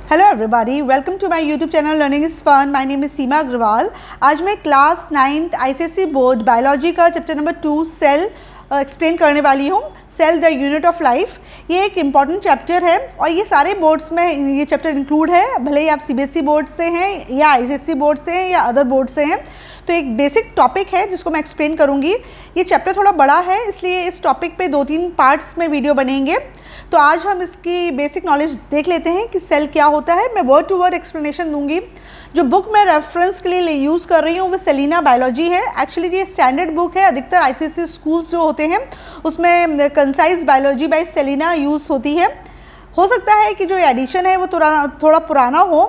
Hello everybody, welcome to my YouTube channel learning is fun. My name is Seema Agarwal. आज मैं class 9th ICSE board biology का chapter number 2 cell explain करने वाली हूँ। Cell the unit of life, ये एक important chapter है और ये सारे बोर्ड्स में ये चैप्टर इंक्लूड है, भले ही आप सीबीएसई बोर्ड से हैं या आईसीएसई बोर्ड से हैं या अदर बोर्ड से हैं। तो एक बेसिक टॉपिक है जिसको मैं एक्सप्लेन करूँगी। ये चैप्टर थोड़ा बड़ा है, इसलिए इस टॉपिक पे 2-3 पार्ट्स में वीडियो बनेंगे। तो आज हम इसकी बेसिक नॉलेज देख लेते हैं कि सेल क्या होता है। मैं वर्ड टू वर्ड एक्सप्लेनेशन दूंगी। जो बुक मैं रेफरेंस के लिए यूज़ कर रही हूँ वो सेलिना बायोलॉजी है। एक्चुअली ये स्टैंडर्ड बुक है, अधिकतर आईसीएसई स्कूल्स जो होते हैं उसमें concise biology by Selina use होती है। हो सकता है कि जो एडिशन है वो थोड़ा पुराना हो,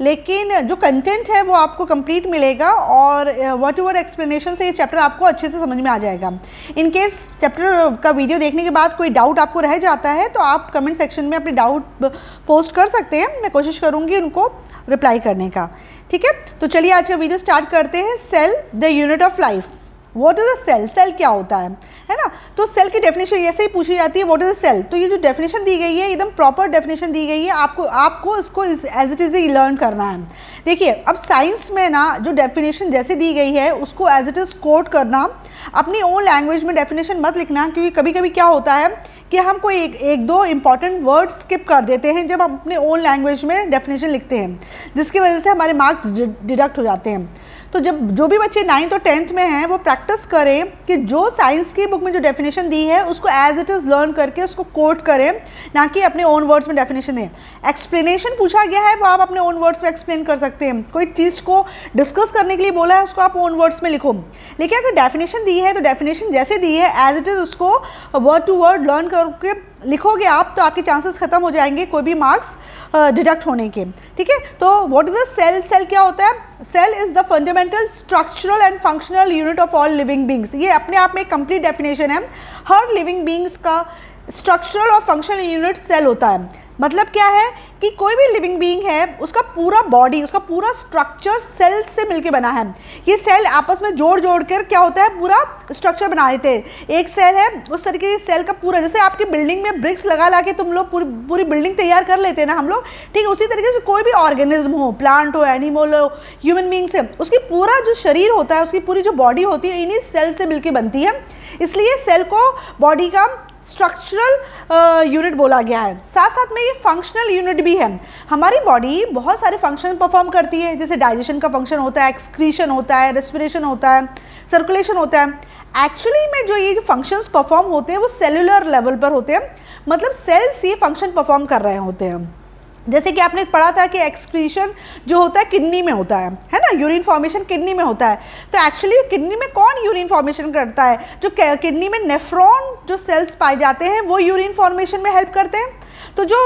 लेकिन जो कंटेंट है वो आपको कंप्लीट मिलेगा और वर्ड टू वर्ड एक्सप्लेनेशन से ये चैप्टर आपको अच्छे से समझ में आ जाएगा। इन केस चैप्टर का वीडियो देखने के बाद कोई डाउट आपको रह जाता है तो आप कमेंट सेक्शन में अपने डाउट पोस्ट कर सकते हैं, मैं कोशिश करूँगी उनको रिप्लाई करने का। ठीक है, तो चलिए आज का वीडियो स्टार्ट करते हैं। Cell the unit of life. What is a cell? Cell क्या होता है ना? तो सेल की डेफिनेशन ऐसे ही पूछी जाती है, व्हाट इज अ सेल। तो ये जो डेफिनेशन दी गई है एकदम प्रॉपर डेफिनेशन दी गई है, आपको इसको एज इट इज़ ही लर्न करना है। देखिए, अब साइंस में ना जो डेफिनेशन जैसे दी गई है उसको एज इट इज़ कोट करना, अपनी ओन लैंग्वेज में डेफिनेशन मत लिखना, क्योंकि कभी कभी क्या होता है कि हम कोई एक दो इंपॉर्टेंट वर्ड स्किप कर देते हैं जब हम अपने ओन लैंग्वेज में डेफिनेशन लिखते हैं, जिसकी वजह से हमारे मार्क्स डिडक्ट हो जाते हैं। तो जब जो भी बच्चे 9th और 10th में हैं वो प्रैक्टिस करें कि जो साइंस की बुक में जो डेफिनेशन दी है उसको एज इट इज़ लर्न करके उसको कोट करें, ना कि अपने ओन वर्ड्स में डेफिनेशन दें। एक्सप्लेनेशन पूछा गया है वो आप अपने ओन वर्ड्स में एक्सप्लेन कर सकते हैं। कोई चीज़ को डिस्कस करने के लिए बोला है उसको आप ओन वर्ड्स में लिखो, लेकिन अगर डेफिनेशन दी है तो डेफिनेशन जैसे दी है एज इट इज़ उसको वर्ड टू वर्ड लर्न करके लिखोगे आप, तो आपके चांसेस खत्म हो जाएंगे कोई भी मार्क्स डिडक्ट होने के। ठीक है, तो what is a cell? Cell क्या होता है? Cell is the fundamental structural and functional unit of all living beings. ये अपने आप में एक कंप्लीट डेफिनेशन है। हर लिविंग बींग्स का स्ट्रक्चरल और फंक्शनल यूनिट सेल होता है। मतलब क्या है कि कोई भी लिविंग बीइंग है उसका पूरा बॉडी, उसका पूरा स्ट्रक्चर सेल से मिलके बना है। ये सेल आपस में जोड़ कर क्या होता है, पूरा स्ट्रक्चर बना देते हैं। एक सेल है उस तरीके से सेल का पूरा, जैसे आपकी बिल्डिंग में ब्रिक्स लगा के तुम लोग पूरी बिल्डिंग तैयार कर लेते हैं ना हम लोग, ठीक है, उसी तरीके से कोई भी ऑर्गेनिज्म हो, प्लांट हो, एनिमल हो, ह्यूमन बीइंग्स है, उसकी पूरा जो शरीर होता है, उसकी पूरी जो बॉडी होती है इन्हीं सेल से मिलके बनती है। इसलिए सेल को बॉडी का स्ट्रक्चरल यूनिट बोला गया है। साथ साथ में ये फंक्शनल यूनिट भी है। हमारी बॉडी बहुत सारे फंक्शन परफॉर्म करती है, जैसे डाइजेशन का फंक्शन होता है, एक्सक्रीशन होता है, रेस्पिरेशन होता है, सर्कुलेशन होता है। एक्चुअली में जो ये फंक्शंस परफॉर्म होते हैं वो सेलुलर लेवल पर होते हैं, मतलब सेल्स ये फंक्शन परफॉर्म कर रहे होते हैं। जैसे कि आपने पढ़ा था कि एक्सक्रीशन जो होता है किडनी में होता है ना, यूरिन फॉर्मेशन किडनी में होता है। तो एक्चुअली किडनी में कौन यूरिन फॉर्मेशन करता है? जो किडनी में नेफ्रॉन जो सेल्स पाए जाते हैं वो यूरिन फॉर्मेशन में हेल्प करते हैं। तो जो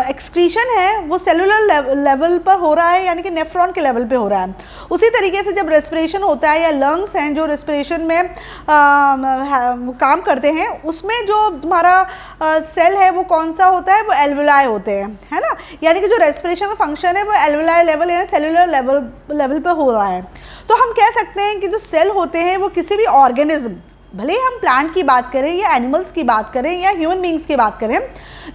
एक्सक्रीशन है वो सेलुलर लेवल पर हो रहा है, यानी कि नेफ्रॉन के लेवल पे हो रहा है। उसी तरीके से जब रेस्पिरेशन होता है या लंग्स हैं जो रेस्पिरेशन में काम करते हैं, उसमें जो तुम्हारा सेल है वो कौन सा होता है, वो एल्वुलाई होते हैं, है ना। यानी कि जो रेस्पिरेशन का फंक्शन है वो एल्वुलाई लेवल या सेलुलर लेवल पर हो रहा है। तो हम कह सकते हैं कि जो सेल होते हैं वो किसी भी ऑर्गेनिज्म, भले ही हम प्लांट की बात करें या एनिमल्स की बात करें या ह्यूमन बींग्स की बात करें,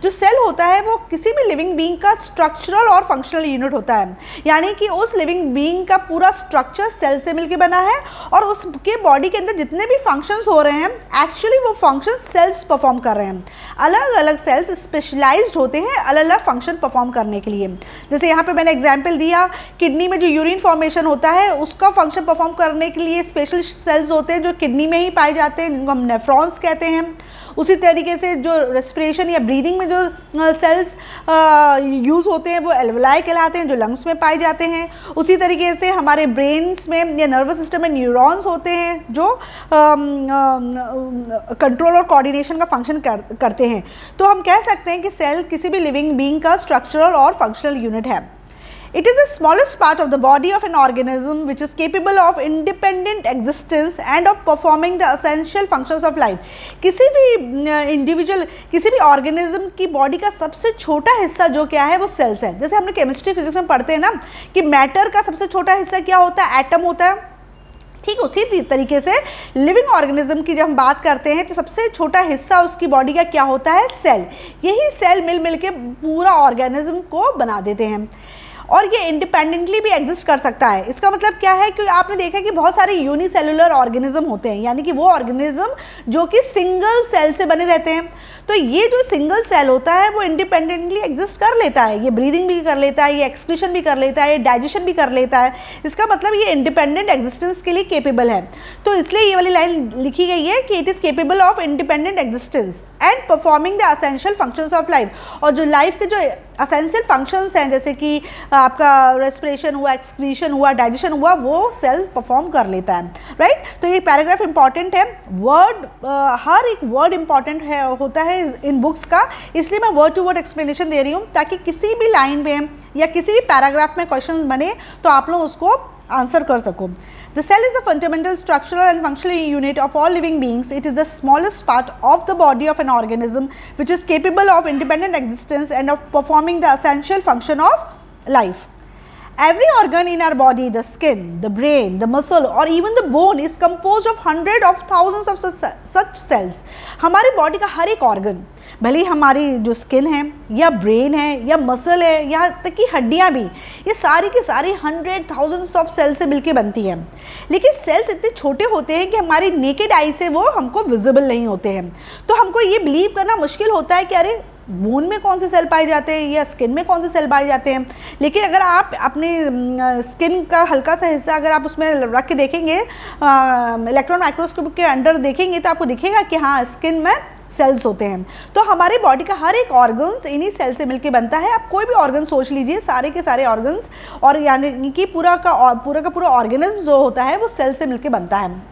जो सेल होता है वो किसी भी लिविंग बीइंग का स्ट्रक्चरल और फंक्शनल यूनिट होता है। यानी कि उस लिविंग बीइंग का पूरा स्ट्रक्चर सेल से मिलकर बना है और उसके बॉडी के अंदर जितने भी फंक्शंस हो रहे हैं एक्चुअली वो फंक्शंस सेल्स परफॉर्म कर रहे हैं। अलग अलग सेल्स स्पेशलाइज्ड होते हैं अलग अलग फंक्शन परफॉर्म करने के लिए। जैसे यहाँ पे मैंने एग्जाम्पल दिया, किडनी में जो यूरिन फॉर्मेशन होता है उसका फंक्शन परफॉर्म करने के लिए स्पेशल सेल्स होते हैं जो किडनी में ही पाए जाते हैं, जिनको हम नेफ्रॉन्स कहते हैं। उसी तरीके से जो रेस्पिरेशन या ब्रीदिंग में जो सेल्स यूज़ होते हैं वो एल्वुलाई कहलाते हैं, जो लंग्स में पाए जाते हैं। उसी तरीके से हमारे ब्रेन्स में या नर्वस सिस्टम में न्यूरॉन्स होते हैं जो कंट्रोल और कोऑर्डिनेशन का फंक्शन करते हैं। तो हम कह सकते हैं कि सेल किसी भी लिविंग बीइंग का स्ट्रक्चरल और फंक्शनल यूनिट है। It is the smallest part of the body of an organism which is capable of independent existence and of performing the essential functions of life. किसी भी individual, किसी भी organism की body का सबसे छोटा हिस्सा जो क्या है वो सेल्स है। जैसे हमने केमिस्ट्री फिजिक्स में पढ़ते हैं ना कि मैटर का सबसे छोटा हिस्सा क्या होता है, एटम होता है। ठीक उसी तरीके से लिविंग ऑर्गेनिज्म की जब हम बात करते हैं तो सबसे छोटा हिस्सा उसकी बॉडी का क्या होता है, सेल। यही सेल मिल के पूरा ऑर्गेनिज्म को बना देते हैं और ये इंडिपेंडेंटली भी एग्जिस्ट कर सकता है। इसका मतलब क्या है कि आपने देखा कि बहुत सारे यूनिसेलुलर ऑर्गेनिज्म होते हैं, यानी कि वो ऑर्गेनिज्म जो कि सिंगल सेल से बने रहते हैं। तो ये जो सिंगल सेल होता है वो इंडिपेंडेंटली एग्जिस्ट कर लेता है, ये ब्रीदिंग भी कर लेता है, ये एक्सक्रीशन भी कर लेता है, ये डाइजेशन भी कर लेता है। इसका मतलब ये इंडिपेंडेंट एग्जिस्टेंस के लिए केपेबल है। तो इसलिए ये वाली लाइन लिखी गई है कि it is capable of independent existence and performing the essential functions of life. और जो लाइफ के जो असेंशियल फंक्शंस हैं, जैसे कि आपका रेस्पिरेशन हुआ, एक्सक्रीशन हुआ, डाइजेशन हुआ, वो सेल परफॉर्म कर लेता है, राइट। तो ये पैराग्राफ इंपॉर्टेंट है, वर्ड हर एक वर्ड इंपॉर्टेंट है होता है इन बुक्स का, इसलिए मैं वर्ड टू वर्ड एक्सप्लेनेशन दे रही हूँ ताकि किसी भी लाइन में या किसी भी पैराग्राफ में क्वेश्चन बने तो आप लोग उसको आंसर कर सको। The cell is the fundamental structural and functional unit of all living beings. It is the smallest part of the body of an organism which is capable of independent existence and of performing the essential function of life. Every organ in our body, the skin, the brain, the muscle or even the bone is composed of hundreds of thousands of such cells. हमारी body का हर एक organ, भले ही हमारी जो skin है या brain है या मसल है, यहाँ तक कि हड्डियाँ भी, ये सारी की सारी 100,000 ऑफ सेल से मिलके बनती हैं। लेकिन सेल्स इतने छोटे होते हैं कि हमारी नेकेड आई से वो हमको विजिबल नहीं होते हैं। तो हमको ये बिलीव करना मुश्किल होता है कि अरे बोन में कौन से सेल पाए जाते हैं या स्किन में कौन से सेल पाए जाते हैं। लेकिन अगर आप अपने स्किन का हल्का सा हिस्सा अगर आप उसमें रख के देखेंगे, इलेक्ट्रॉन माइक्रोस्कोप के अंडर देखेंगे, तो आपको दिखेगा कि हाँ स्किन में सेल्स होते हैं। तो हमारी बॉडी का हर एक ऑर्गन्स इन्हीं सेल से मिलके बनता है। आप कोई भी ऑर्गन सोच लीजिए, सारे के सारे ऑर्गन्स, और यानी कि पूरा का पूरा ऑर्गेनिज्म जो होता है वो सेल से मिलके बनता है।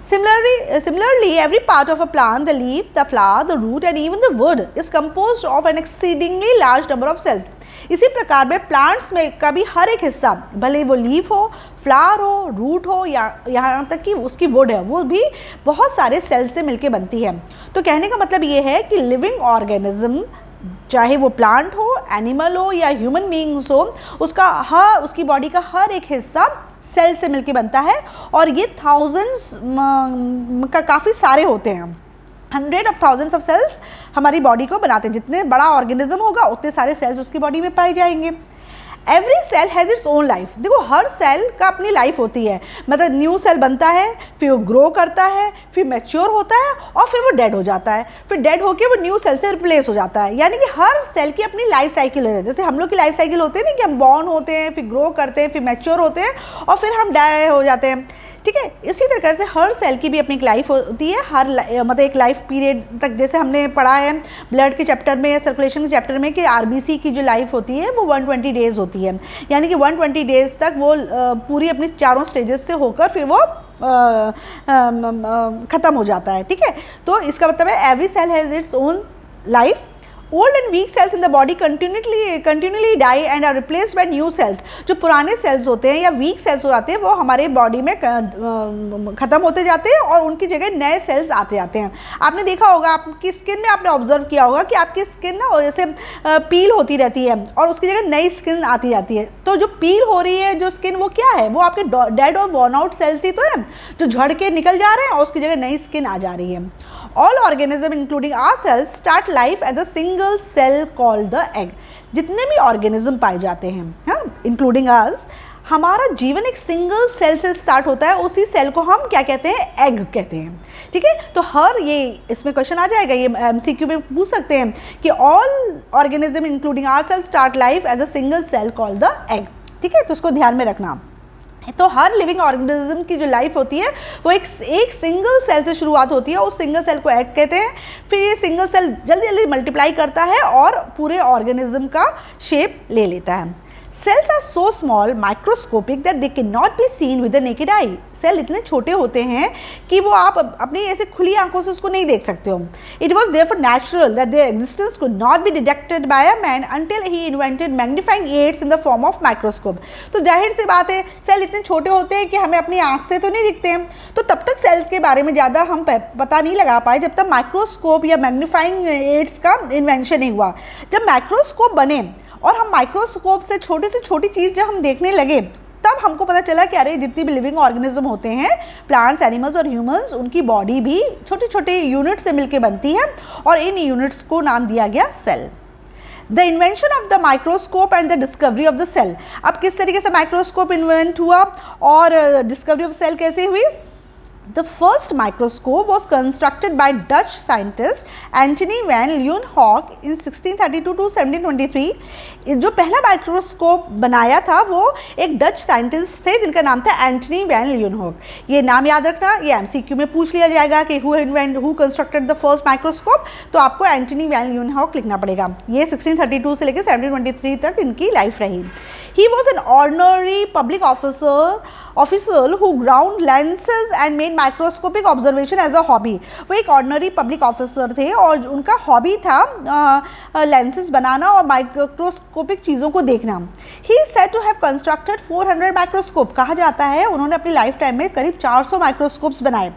Similarly, every part of a plant, the leaf, the flower, the root and even the wood is composed of an exceedingly large number of cells. इसी प्रकार में प्लांट्स में का भी हर एक हिस्सा, भले वो लीफ हो, फ्लावर हो, रूट हो या यहाँ तक कि उसकी वुड है, वो भी बहुत सारे सेल्स से मिलके बनती है। तो कहने का मतलब ये है कि लिविंग ऑर्गेनिज्म, चाहे वो प्लांट हो, एनिमल हो या ह्यूमन बींग्स हो, उसकी बॉडी का हर एक हिस्सा सेल से मिलके बनता है और ये थाउजेंड्स का काफ़ी सारे होते हैं। 100,000 ऑफ सेल्स हमारी बॉडी को बनाते हैं। जितने बड़ा ऑर्गेनिज्म होगा उतने सारे सेल्स उसकी बॉडी में पाए जाएंगे। Every cell has its own life. देखो हर सेल का अपनी लाइफ होती है, मतलब न्यू सेल बनता है, फिर वो ग्रो करता है, फिर मैच्योर होता है और फिर वो डेड हो जाता है, फिर डेड होके वो न्यू सेल से रिप्लेस हो जाता है। यानी कि हर सेल की अपनी लाइफ साइकिल है। जैसे हम लोग की लाइफ साइकिल होती है ना कि हम बॉर्न होते हैं, फिर ग्रो करते हैं, फिर मैच्योर होते हैं और फिर हम डाई हो जाते हैं, ठीक है। इसी तरीके से हर सेल की भी अपनी एक लाइफ होती है, मतलब एक लाइफ पीरियड तक। जैसे हमने पढ़ा है ब्लड के चैप्टर में या सर्कुलेशन के चैप्टर में कि आरबीसी की जो लाइफ होती है वो 120 डेज़ होती है, यानी कि 120 डेज़ तक वो पूरी अपनी चारों स्टेजेस से होकर फिर वो ख़त्म हो जाता है, ठीक है। तो इसका मतलब है every cell has its own life. Old and weak cells in the body continuously die and are replaced by new cells. जो पुराने सेल्स होते हैं या वीक सेल्स हो जाते हैं वो हमारे बॉडी में ख़त्म होते जाते हैं और उनकी जगह नए सेल्स आते जाते हैं। आपने देखा होगा, आपकी स्किन में आपने ऑब्जर्व किया होगा कि आपकी स्किन ना जैसे पील होती रहती है और उसकी जगह नई स्किन आती जाती है। तो जो पील हो रही है जो स्किन, वो क्या है? वो आपके डेड और वॉर्न आउट सेल्स ही तो है जो झड़ के निकल जा रहे हैं और उसकी जगह नई स्किन आ जा रही है। All organism including ourselves start life as a single cell called the egg. जितने भी ऑर्गेनिज्म पाए जाते हैं, हाँ, इंक्लूडिंग अस, हमारा जीवन एक सिंगल सेल से स्टार्ट होता है। उसी सेल को हम क्या कहते हैं? एग कहते हैं, ठीक है। तो हर ये इसमें क्वेश्चन आ जाएगा, ये MCQ में पूछ सकते हैं कि all organism including ourselves start life as a single cell called the egg, ठीक है। तो उसको ध्यान में रखना। तो हर लिविंग ऑर्गेनिज्म की जो लाइफ होती है वो एक सिंगल सेल से शुरुआत होती है, उस सिंगल सेल को एग कहते हैं। फिर ये सिंगल सेल जल्दी जल्दी मल्टीप्लाई करता है और पूरे ऑर्गेनिज्म का शेप ले लेता है। Cells are so small microscopic that they can not be seen with the naked eye. Cell इतने छोटे होते हैं कि वो आप अपनी ऐसे खुली आंखों से उसको नहीं देख सकते हो। It was therefore natural that their existence could not be detected by a man until he invented magnifying aids in the form of microscope. तो जाहिर सी बात है, सेल इतने छोटे होते हैं कि हमें अपनी आंख से तो नहीं दिखते हैं, तो तब तक सेल के बारे में ज़्यादा हम पता नहीं लगा पाए जब तक माइक्रोस्कोप या मैग्नीफाइंग एड्स का इन्वेंशन नहीं हुआ। जब माइक्रोस्कोप बने और हम माइक्रोस्कोप से छोटी चीज़ जब हम देखने लगे तब हमको पता चला कि अरे जितनी भी लिविंग ऑर्गेनिज्म होते हैं, प्लांट्स, एनिमल्स और ह्यूमंस, उनकी बॉडी भी छोटे छोटे यूनिट से मिलकर बनती है और इन यूनिट्स को नाम दिया गया cell. The invention of the microscope and the discovery of the cell. अब किस तरीके से माइक्रोस्कोप इन्वेंट हुआ और डिस्कवरी ऑफ सेल कैसे हुई? The first microscope was constructed by Dutch scientist Antony van Leeuwenhoek in 1632 to 1723। जो पहला माइक्रोस्कोप बनाया था वो एक डच साइंटिस्ट थे जिनका नाम था एंटनी वैन ल्यूवेनहोक। ये नाम याद रखना, ये एमसीक्यू में पूछ लिया जाएगा कि who constructed the first microscope, तो आपको एंटनी वैन ल्यूवेनहोक लिखना पड़ेगा। ये 1632 से लेकर 1723 तक इनकी लाइफ रही। He was an ordinary public official who ground lenses and made microscopic observation as a hobby। वो एक ऑर्डिनरी पब्लिक ऑफिसर थे और उनका हॉबी था लेंसेज बनाना और माइक्रोस्कोपिक चीज़ों को देखना। He is said to have constructed 400 microscope. कहा जाता है उन्होंने अपनी लाइफ टाइम में करीब 400 माइक्रोस्कोप्स बनाए।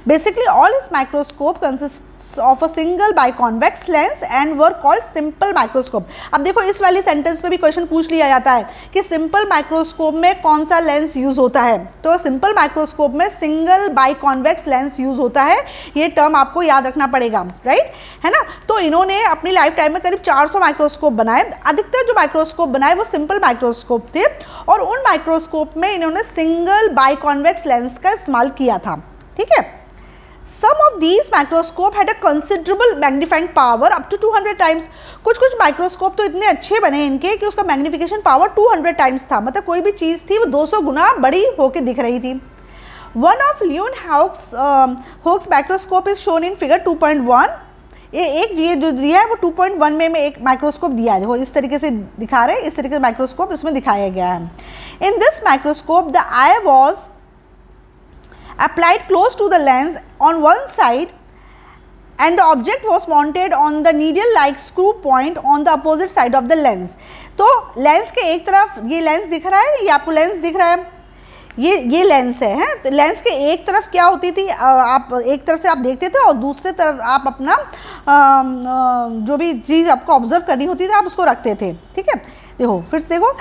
Basically all his microscope consists of a single biconvex lens and were called simple microscope. अब देखो इस वाली सेंटेंस पे भी क्वेश्चन पूछ लिया जाता है कि सिंपल माइक्रोस्कोप में कौन सा लेंस यूज होता है, तो सिंपल माइक्रोस्कोप में सिंगल बाइकॉन्वेक्स लेंस यूज होता है। ये टर्म आपको याद रखना पड़ेगा, राइट, है ना। तो इन्होंने अपनी लाइफ टाइम में करीब 400 माइक्रोस्कोप बनाए। अधिकतर जो माइक्रोस्कोप बनाए वो सिंपल माइक्रोस्कोप थे और उन माइक्रोस्कोप में इन्होंने सिंगल बाइकॉन्वेक्स लेंस का इस्तेमाल किया था, ठीक है। Some of these microscope had a considerable magnifying power up to 200 times। कुछ माइक्रोस्कोप तो इतने अच्छे बने इनके कि उसका मैग्निफिकेशन पावर 200 टाइम्स था, मतलब कोई भी चीज़ थी वो 200 गुना बड़ी होकर दिख रही थी। One of Leeuwenhoek's microscope is shown in figure 2.1। ये जो दिया है वो 2.1 में एक माइक्रोस्कोप दिया है, देखो इस तरीके से दिखा रहे हैं, इस तरीके से माइक्रोस्कोप इसमें दिखाया गया है। In this microscope the eye was applied close to the lens on one side and the object was mounted on the needle like screw point on the opposite side of the lens। तो lens के एक तरफ ये lens दिख रहा है, ये आपको लेंस दिख रहा है, ये लेंस है, तो लेंस के एक तरफ क्या होती थी, आप एक तरफ से आप देखते थे और दूसरे तरफ आप अपना जो भी चीज़ आपको ऑब्जर्व करनी होती थी आप उसको रखते थे, ठीक है। देखो फिर से देखो,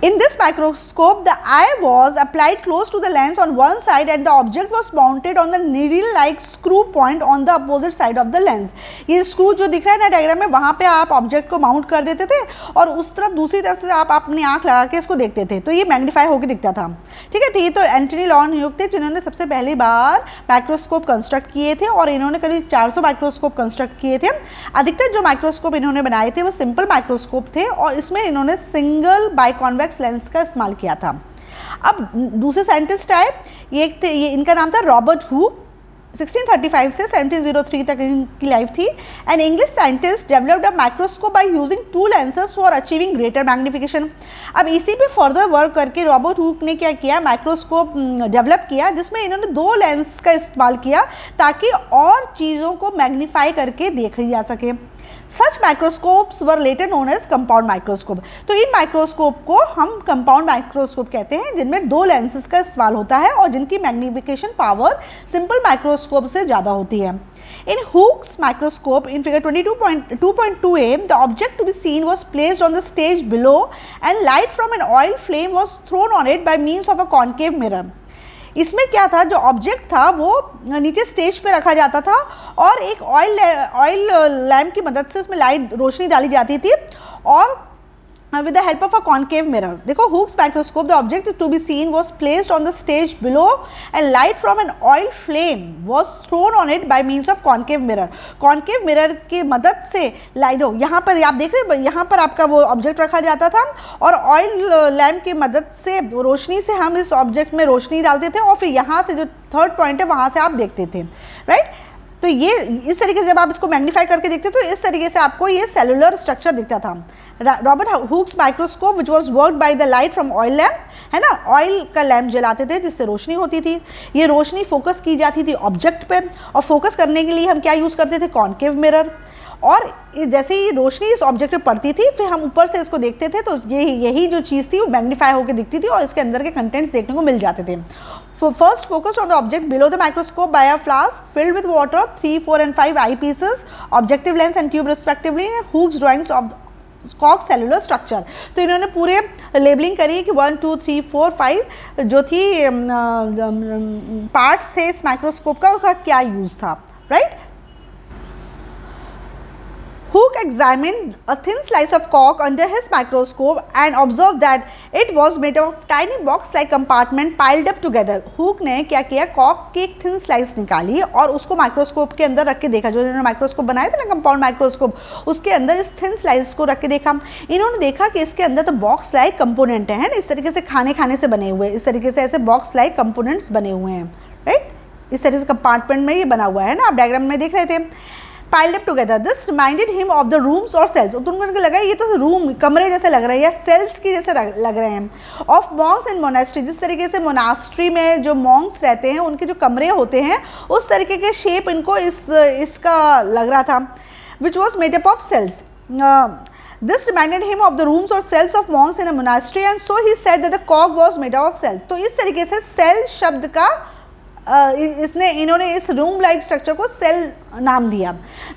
in this microscope the eye was applied close to the lens on one side and the object was mounted on the needle like screw point on the opposite side of the lens। ये screw जो दिख रहा है ना diagram में, वहाँ पे आप ऑब्जेक्ट को माउंट कर देते थे और उस तरफ दूसरी तरफ से आप अपनी आंख लगा के इसको देखते थे, तो ये मैग्नीफाई होकर दिखता था, ठीक है। तो ये तो एंटनी ल्यूवेनहोक थे जिन्होंने सबसे पहली बार माइक्रोस्कोप कंस्ट्रक्ट किए थे और इन्होंने करीब 400 माइक्रोस्कोप कंस्ट्रक्ट किए थे। अधिकतर जो माइक्रोस्कोप इन्होंने बनाए थे वो सिंपल माइक्रोस्कोप थे और इसमें इन्होंने सिंगल बाइकॉन्वेक्स लेंस का इस्तेमाल किया था। अब दूसरे साइंटिस्ट आए, ये इनका नाम था रॉबर्ट हुक। 1635 से 1703 तक इनकी लाइफ थी। An English scientist developed a microscope by using 2 lenses for achieving greater magnification. अब इसी पे फर्दर वर्क करके रॉबर्ट हुक ने क्या किया, माइक्रोस्कोप डेवलप किया जिसमें इन्होंने 2 लेंस का इस्तेमाल किया ताकि और चीज़ों को मैग्नीफाई करके देखी जा सके। Such microscopes were later known as compound microscope. तो इन माइक्रोस्कोप को हम कंपाउंड माइक्रोस्कोप कहते हैं जिनमें 2 लेंसेज का इस्तेमाल होता है और जिनकी मैग्निफिकेशन पावर सिंपल माइक्रोस्कोप से ज़्यादा होती है। In Hooke's microscope in figure 22.2a, the object to be seen was placed on the stage below and light from an oil flame was thrown on it by means of a concave mirror। इसमें क्या था, जो object था वो नीचे stage पे रखा जाता था और एक ऑयल लैम्प की मदद से उसमें लाइट रोशनी डाली जाती थी और with the help of a concave mirror। देखो Hooke's microscope, the object to be seen was placed on the stage below and light from an oil flame was thrown on it by means of concave mirror। concave mirror की मदद से light, यहाँ पर आप देख रहे हैं, यहाँ पर आपका वो ऑब्जेक्ट रखा जाता था और ऑयल लैम्प की मदद से रोशनी से हम इस ऑब्जेक्ट में रोशनी डालते थे और फिर यहाँ से जो थर्ड पॉइंट है वहाँ से आप देखते थे, राइट। तो ये इस तरीके से जब आप इसको मैग्नीफाई करके देखते तो इस तरीके से आपको ये सेलुलर स्ट्रक्चर दिखता था। Robert Hooke's microscope which was worked by the light from oil lamp, है ना, ऑयल का लैम्प जलाते थे जिससे रोशनी होती थी। ये रोशनी फोकस की जाती थी ऑब्जेक्ट पे और फोकस करने के लिए हम क्या यूज़ करते थे, कॉन्केव मिरर। और जैसे ही रोशनी इस ऑब्जेक्ट पे पड़ती थी फिर हम ऊपर से इसको देखते थे तो यही जो चीज़ थी वो मैग्नीफाई होकर दिखती थी और इसके अंदर के कंटेंट्स देखने को मिल जाते थे। First focused on the object below the microscope by a flask filled with water, 3, 4 and 5 eyepieces, objective lens and tube respectively, and Hooke's drawings of कॉक सेलुलर स्ट्रक्चर। तो इन्होंने पूरे लेबलिंग करी कि 1 2 3 4 5 जो थी पार्ट्स थे इस माइक्रोस्कोप का, उसका क्या यूज़ था, right. Hooke examined a thin slice of cork under his microscope and observed that it was made of tiny box-like compartment piled up together. Hooke ने क्या किया, कॉक की एक थिन स्लाइस निकाली और उसको माइक्रोस्कोप के अंदर रख के देखा। जो इन्होंने माइक्रोस्कोप बनाया था ना, कंपाउंड माइक्रोस्कोप, उसके अंदर इस थिन स्लाइस को रख के देखा। इन्होंने देखा कि इसके अंदर तो बॉक्स लाइक कंपोनेंट है ना, इस तरीके से खाने से बने हुए, इस तरीके से ऐसे बॉक्स लाइक कंपोनेंट्स बने हुए हैं, राइट। इस तरीके से कंपार्टमेंट में ये बना हुआ है ना, आप डायग्राम में देख रहे थे। piled up together. This reminded him of the rooms or cells. तो उनको लगा ये तो रूम, कमरे जैसे लग रहे हैं या सेल्स की जैसे लग रहे हैं। Of monks and monastery, जिस तरीके से मोनास्ट्री में जो मॉन्क्स रहते हैं उनके जो कमरे होते हैं उस तरीके के शेप इनको इसका लग रहा था। Which was made up of cells. This reminded him of the rooms or cells of monks in a monastery and so he said that the cork was made up of cells. तो इस तरीके से cell शब्द का इन्होंने इस room like structure को cell नाम दिया।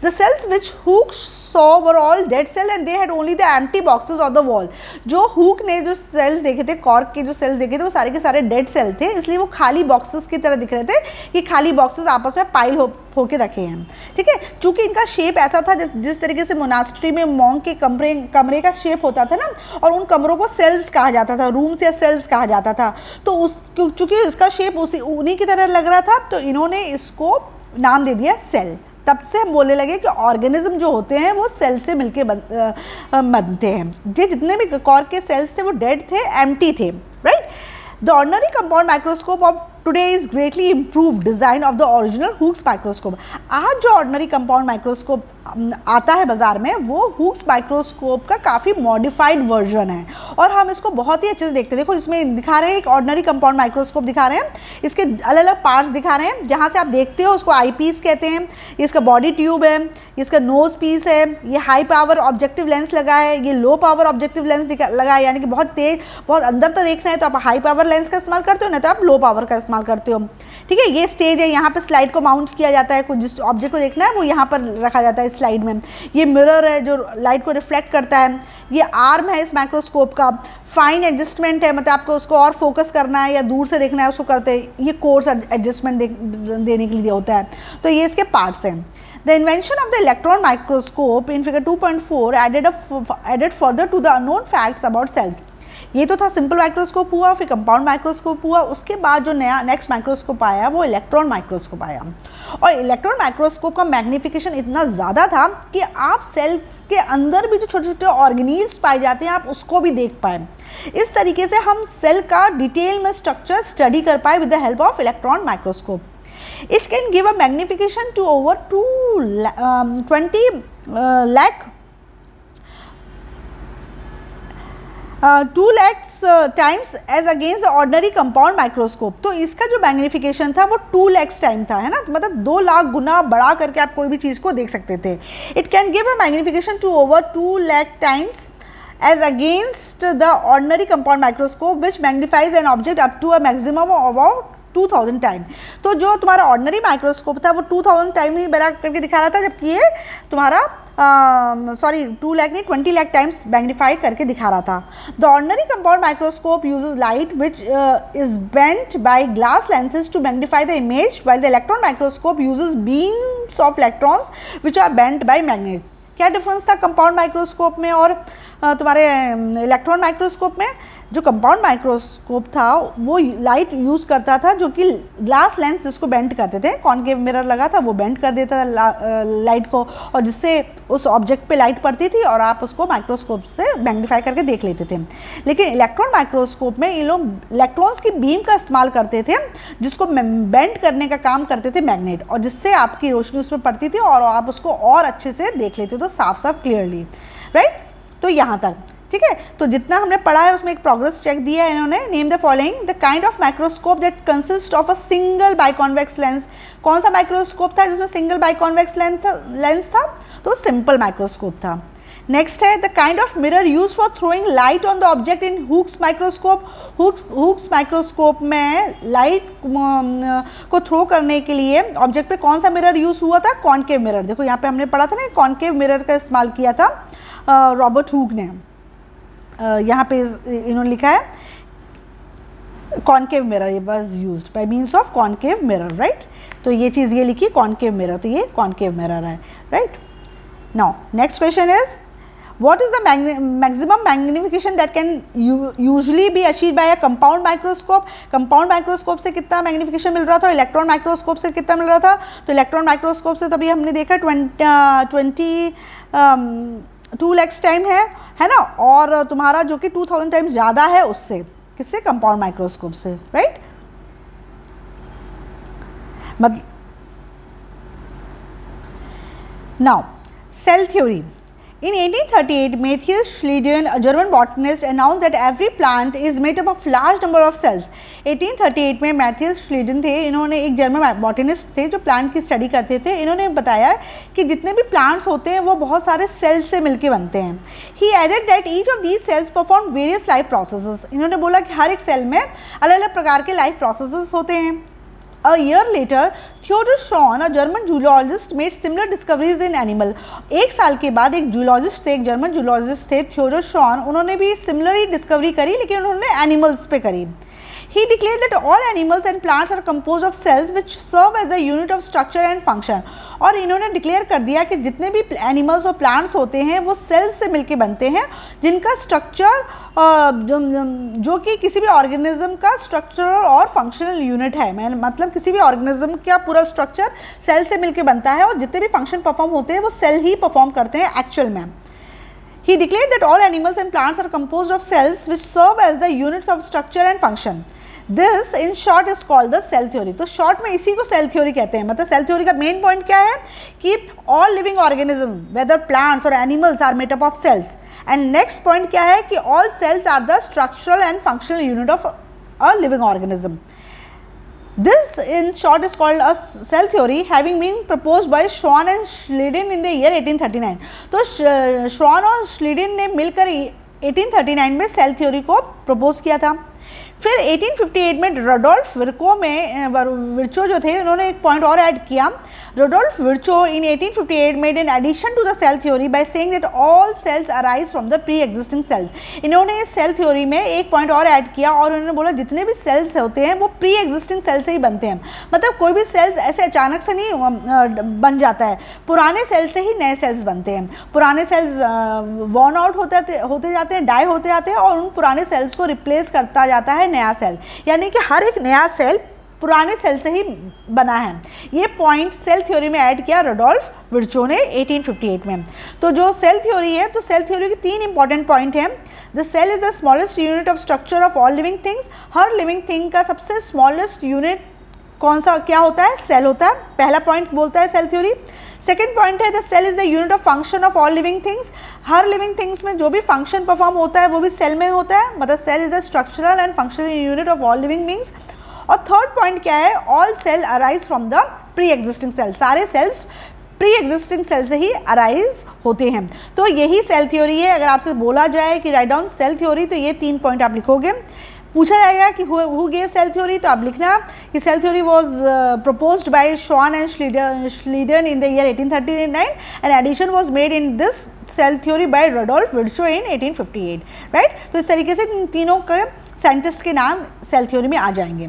The cells which Hooke saw were all dead cell and they had only the empty boxes on the wall. जो हुक ने जो सेल्स देखे थे, कॉर्क के जो सेल्स देखे थे, वो सारे के सारे डेड सेल थे, इसलिए वो खाली बॉक्सेस की तरह दिख रहे थे कि खाली बॉक्सेस आपस में पाइल होके रखे हैं, ठीक है। चूंकि इनका शेप ऐसा था जिस तरीके से मोनास्ट्री में मॉन्क के कमरे का शेप होता था ना, और उन कमरों को सेल्स कहा जाता था, रूम्स या सेल्स कहा जाता था, तो चूंकि इसका शेप उन्हीं की तरह लग रहा था तो इन्होंने इसको नाम दे दिया सेल। तब से हम बोलने लगे कि ऑर्गेनिज्म जो होते हैं वो सेल से मिलके बनते हैं। जितने भी कॉर्क के सेल्स थे वो डेड थे, एम्प्टी थे, right. The ordinary compound microscope of today is greatly improve design of the original Hooke's microscope. आज जो ऑर्डिनरी कंपाउंड माइक्रोस्कोप आता है बाजार में वो हुक्स माइक्रोस्कोप का काफ़ी मॉडिफाइड वर्जन है और हम इसको बहुत ही अच्छे से देखते हैं। देखो इसमें दिखा रहे हैं एक ऑर्डिनरी कंपाउंड माइक्रोस्कोप दिखा रहे हैं, इसके अलग अलग पार्ट्स दिखा रहे हैं। जहाँ से आप देखते हो उसको आई पीस कहते हैं, इसका बॉडी ट्यूब है, इसका नोज पीस है, ये हाई पावर ऑब्जेक्टिव लेंस लगा है, ये लो पावर ऑब्जेक्टिव लेंस लगा है, यानी कि बहुत तेज, बहुत अंदर तक देखना है तो आप हाई पावर लेंस का इस्तेमाल करते हो, ना तो आप लो पावर का इस्तेमाल करते हो, ठीक है। ये स्टेज है, यहाँ पे स्लाइड को माउंट किया जाता है, कुछ जिस ऑब्जेक्ट को देखना है वो यहाँ पर रखा जाता है स्लाइड में। ये मिरर है जो लाइट को रिफ्लेक्ट करता है। ये आर्म है इस माइक्रोस्कोप का, फाइन एडजस्टमेंट है, मतलब आपको उसको और फोकस करना है या दूर से देखना है उसको करते हैं, ये कोर्स एडजस्टमेंट देने के लिए होता है। तो ये इसके पार्ट्स हैं। The invention of the electron microscope in figure 2.4 added further to the unknown facts about cells. ये तो था सिंपल माइक्रोस्कोप हुआ, फिर कंपाउंड माइक्रोस्कोप हुआ, उसके बाद जो नया नेक्स्ट माइक्रोस्कोप आया वो इलेक्ट्रॉन माइक्रोस्कोप आया। और इलेक्ट्रॉन माइक्रोस्कोप का मैग्निफिकेशन इतना ज़्यादा था कि आप सेल्स के अंदर भी जो छोटे छोटे ऑर्गेनील्स पाए जाते हैं आप उसको भी देख पाए। इस तरीके से हम सेल का डिटेल में स्ट्रक्चर स्टडी कर पाए with the help of electron microscope. It can give a magnification to over 20 lakh 2 lakhs times as against the ordinary compound microscope। तो इसका जो मैग्निफिकेशन था वो 2 lakhs टाइम था, है ना, मतलब 2 लाख गुना बढ़ा करके आप कोई भी चीज़ को देख सकते थे। It can give a magnification to over 2 lakh times as against the ordinary compound microscope which magnifies an object up to a maximum of about 2000 time. तो जो तुम्हारा ऑर्डिनरी माइक्रोस्कोप था वो 2000 टाइम ही बड़ा करके दिखा रहा था, जबकि ये तुम्हारा 2 लाख नहीं 20 लाख टाइम्स मैग्नीफाई करके दिखा रहा था। The ordinary compound microscope uses light which is bent by glass lenses to magnify the image, while the electron microscope uses beams of electrons which are bent by magnet. क्या difference था compound microscope में और तुम्हारे electron microscope में? जो compound microscope था वो light use करता था जो कि ग्लास लेंस जिसको बेंड करते थे, कॉनकेव मिरर लगा था वो बेंड कर देता था लाइट को, और जिससे उस ऑब्जेक्ट पे लाइट पड़ती थी और आप उसको माइक्रोस्कोप से मैग्नीफाई करके देख लेते थे। लेकिन इलेक्ट्रॉन माइक्रोस्कोप में ये लोग इलेक्ट्रॉन्स की बीम का इस्तेमाल करते थे जिसको बेंड करने का काम करते थे मैग्नेट, और जिससे आपकी रोशनी उसमें पड़ती थी और आप उसको और अच्छे से देख लेते तो साफ साफ क्लियरली, राइट। तो यहाँ तक ठीक है। तो जितना हमने पढ़ा है उसमें एक प्रोग्रेस चेक दिया है इन्होंने। Name the following the kind of microscope that consist of a single biconvex lens. कौन सा माइक्रोस्कोप था जिसमें सिंगल बाइकॉन्वेक्स लेंस था? तो सिंपल माइक्रोस्कोप था। नेक्स्ट है the kind of mirror use for throwing light on the object in Hooke's microscope. Hooke's microscope में light को थ्रो करने के लिए ऑब्जेक्ट पे कौन सा मिरर यूज हुआ था? Concave mirror. देखो यहाँ पे हमने पढ़ा था ना, कॉनकेव मिरर का इस्तेमाल किया था रॉबर्ट हुक ने। यहाँ पे इन्होंने लिखा है कॉन्केव मिरर ये was used by means of concave mirror, right. तो ये चीज़ ये लिखी कॉन्केव मिरर, तो ये कॉन्केव मिरर है, right. Now next question is what is the maximum magnification that can usually be achieved by a compound microscope? Compound microscope से कितना magnification मिल रहा था, इलेक्ट्रॉन माइक्रोस्कोप से कितना मिल रहा था? तो इलेक्ट्रॉन माइक्रोस्कोप से तो अभी हमने देखा 22 लैक्स टाइम है ना, और तुम्हारा जो कि 2000 टाइम ज़्यादा है उससे, किससे? कंपाउंड माइक्रोस्कोप से, right. Now cell theory. In 1838, Matthias Schleiden, a German botanist, announced that every plant is made up of large number of cells. 1838 में मैथियस श्लीडन थे, इन्होंने एक जर्मन बॉटनिस्ट थे जो प्लांट की स्टडी करते थे। इन्होंने बताया कि जितने भी प्लांट्स होते हैं वो बहुत सारे सेल्स से मिलके बनते हैं। He added that each of these cells perform various life processes. इन्होंने बोला कि हर एक सेल में अलग अलग प्रकार के लाइफ प्रोसेसेस होते हैं। A year later, Theodor Schwann, a German zoologist, made similar discoveries in animal. एक साल के बाद एक जूलॉजिस्ट थे, एक जर्मन जूलॉजिस्ट थे थियोडर शॉन, उन्होंने भी सिमिलर ही डिस्कवरी करी, लेकिन उन्होंने एनिमल्स पे करी। He declared that all animals and plants are composed of cells which serve as a unit of structure and function. और इन्होंने डिक्लेयर कर दिया कि जितने भी एनिमल्स और प्लांट्स होते हैं वो सेल्स से मिलके बनते हैं, जिनका स्ट्रक्चर जो कि किसी भी ऑर्गेनिज्म का स्ट्रक्चरल और फंक्शनल यूनिट है। मतलब किसी भी ऑर्गेनिज्म का पूरा स्ट्रक्चर सेल से मिलके बनता है, और जितने भी फंक्शन परफॉर्म होते हैं वो सेल ही परफॉर्म करते हैं एक्चुअल में। He declared that all animals and plants are composed of cells which serve as the units of structure and function. This in short is called the cell theory. तो short में इसी को cell theory कहते हैं। मतलब cell theory का main point क्या है कि all living organism, whether plants or animals, are made up of cells. And next point क्या है कि all cells are the structural and functional unit of a living organism. This in short is called a cell theory, having been proposed by Schwann and Schleiden in the year 1839. तो Schwann और Schleiden ने मिलकर 1839 में cell theory को propose किया था। फिर 1858 में रोडोल्फ विर्चो जो थे, उन्होंने एक पॉइंट और ऐड किया। Rudolf Virchow in 1858 made an addition to the cell theory by saying that all cells arise from the pre-existing cells. इन्होंने सेल थ्योरी में एक पॉइंट और ऐड किया और उन्होंने बोला जितने भी सेल्स होते हैं वो प्री एग्जिस्टिंग सेल से ही बनते हैं। मतलब कोई भी सेल्स ऐसे अचानक से नहीं बन जाता है, पुराने सेल से ही नए सेल्स बनते हैं। पुराने सेल्स वॉर्न आउट होते जाते हैं, डाई होते जाते हैं, और उन पुराने सेल्स को रिप्लेस करता जाता है नया सेल। यानी कि हर एक नया सेल पुराने सेल से ही बना है। ये पॉइंट सेल थ्योरी में ऐड किया रोडोल्फ विर्चो ने 1858 में। तो जो सेल थ्योरी है, तो सेल थ्योरी के 3 इंपॉर्टेंट पॉइंट हैं। The cell is the smallest unit of structure of all living things. हर लिविंग थिंग का सबसे स्मॉलेस्ट यूनिट कौन सा क्या होता है? सेल होता है। पहला पॉइंट बोलता है सेल थ्योरी। सेकेंड पॉइंट है the cell is the unit of function of all living things. हर लिविंग थिंग्स में जो भी फंक्शन परफॉर्म होता है वो भी सेल में होता है। मतलब cell is the structural and functional unit of all living beings. और थर्ड पॉइंट क्या है? All cell arise from the pre existing cell. सारे सेल्स प्री एग्जिस्टिंग सेल से ही अराइज होते हैं। तो यही सेल थ्योरी है। अगर आपसे बोला जाए कि राइट डाउन सेल थ्योरी, तो ये 3 पॉइंट आप लिखोगे। पूछा जाएगा कि हु गेव सेल थ्योरी, तो आप लिखना कि cell theory was proposed by Schwann and Schleiden in the year 1839 and addition was made in this cell theory by Rudolf Virchow in 1858, right. तो इस तरीके से इन तीनों के साइंटिस्ट के नाम सेल थ्योरी में आ जाएंगे।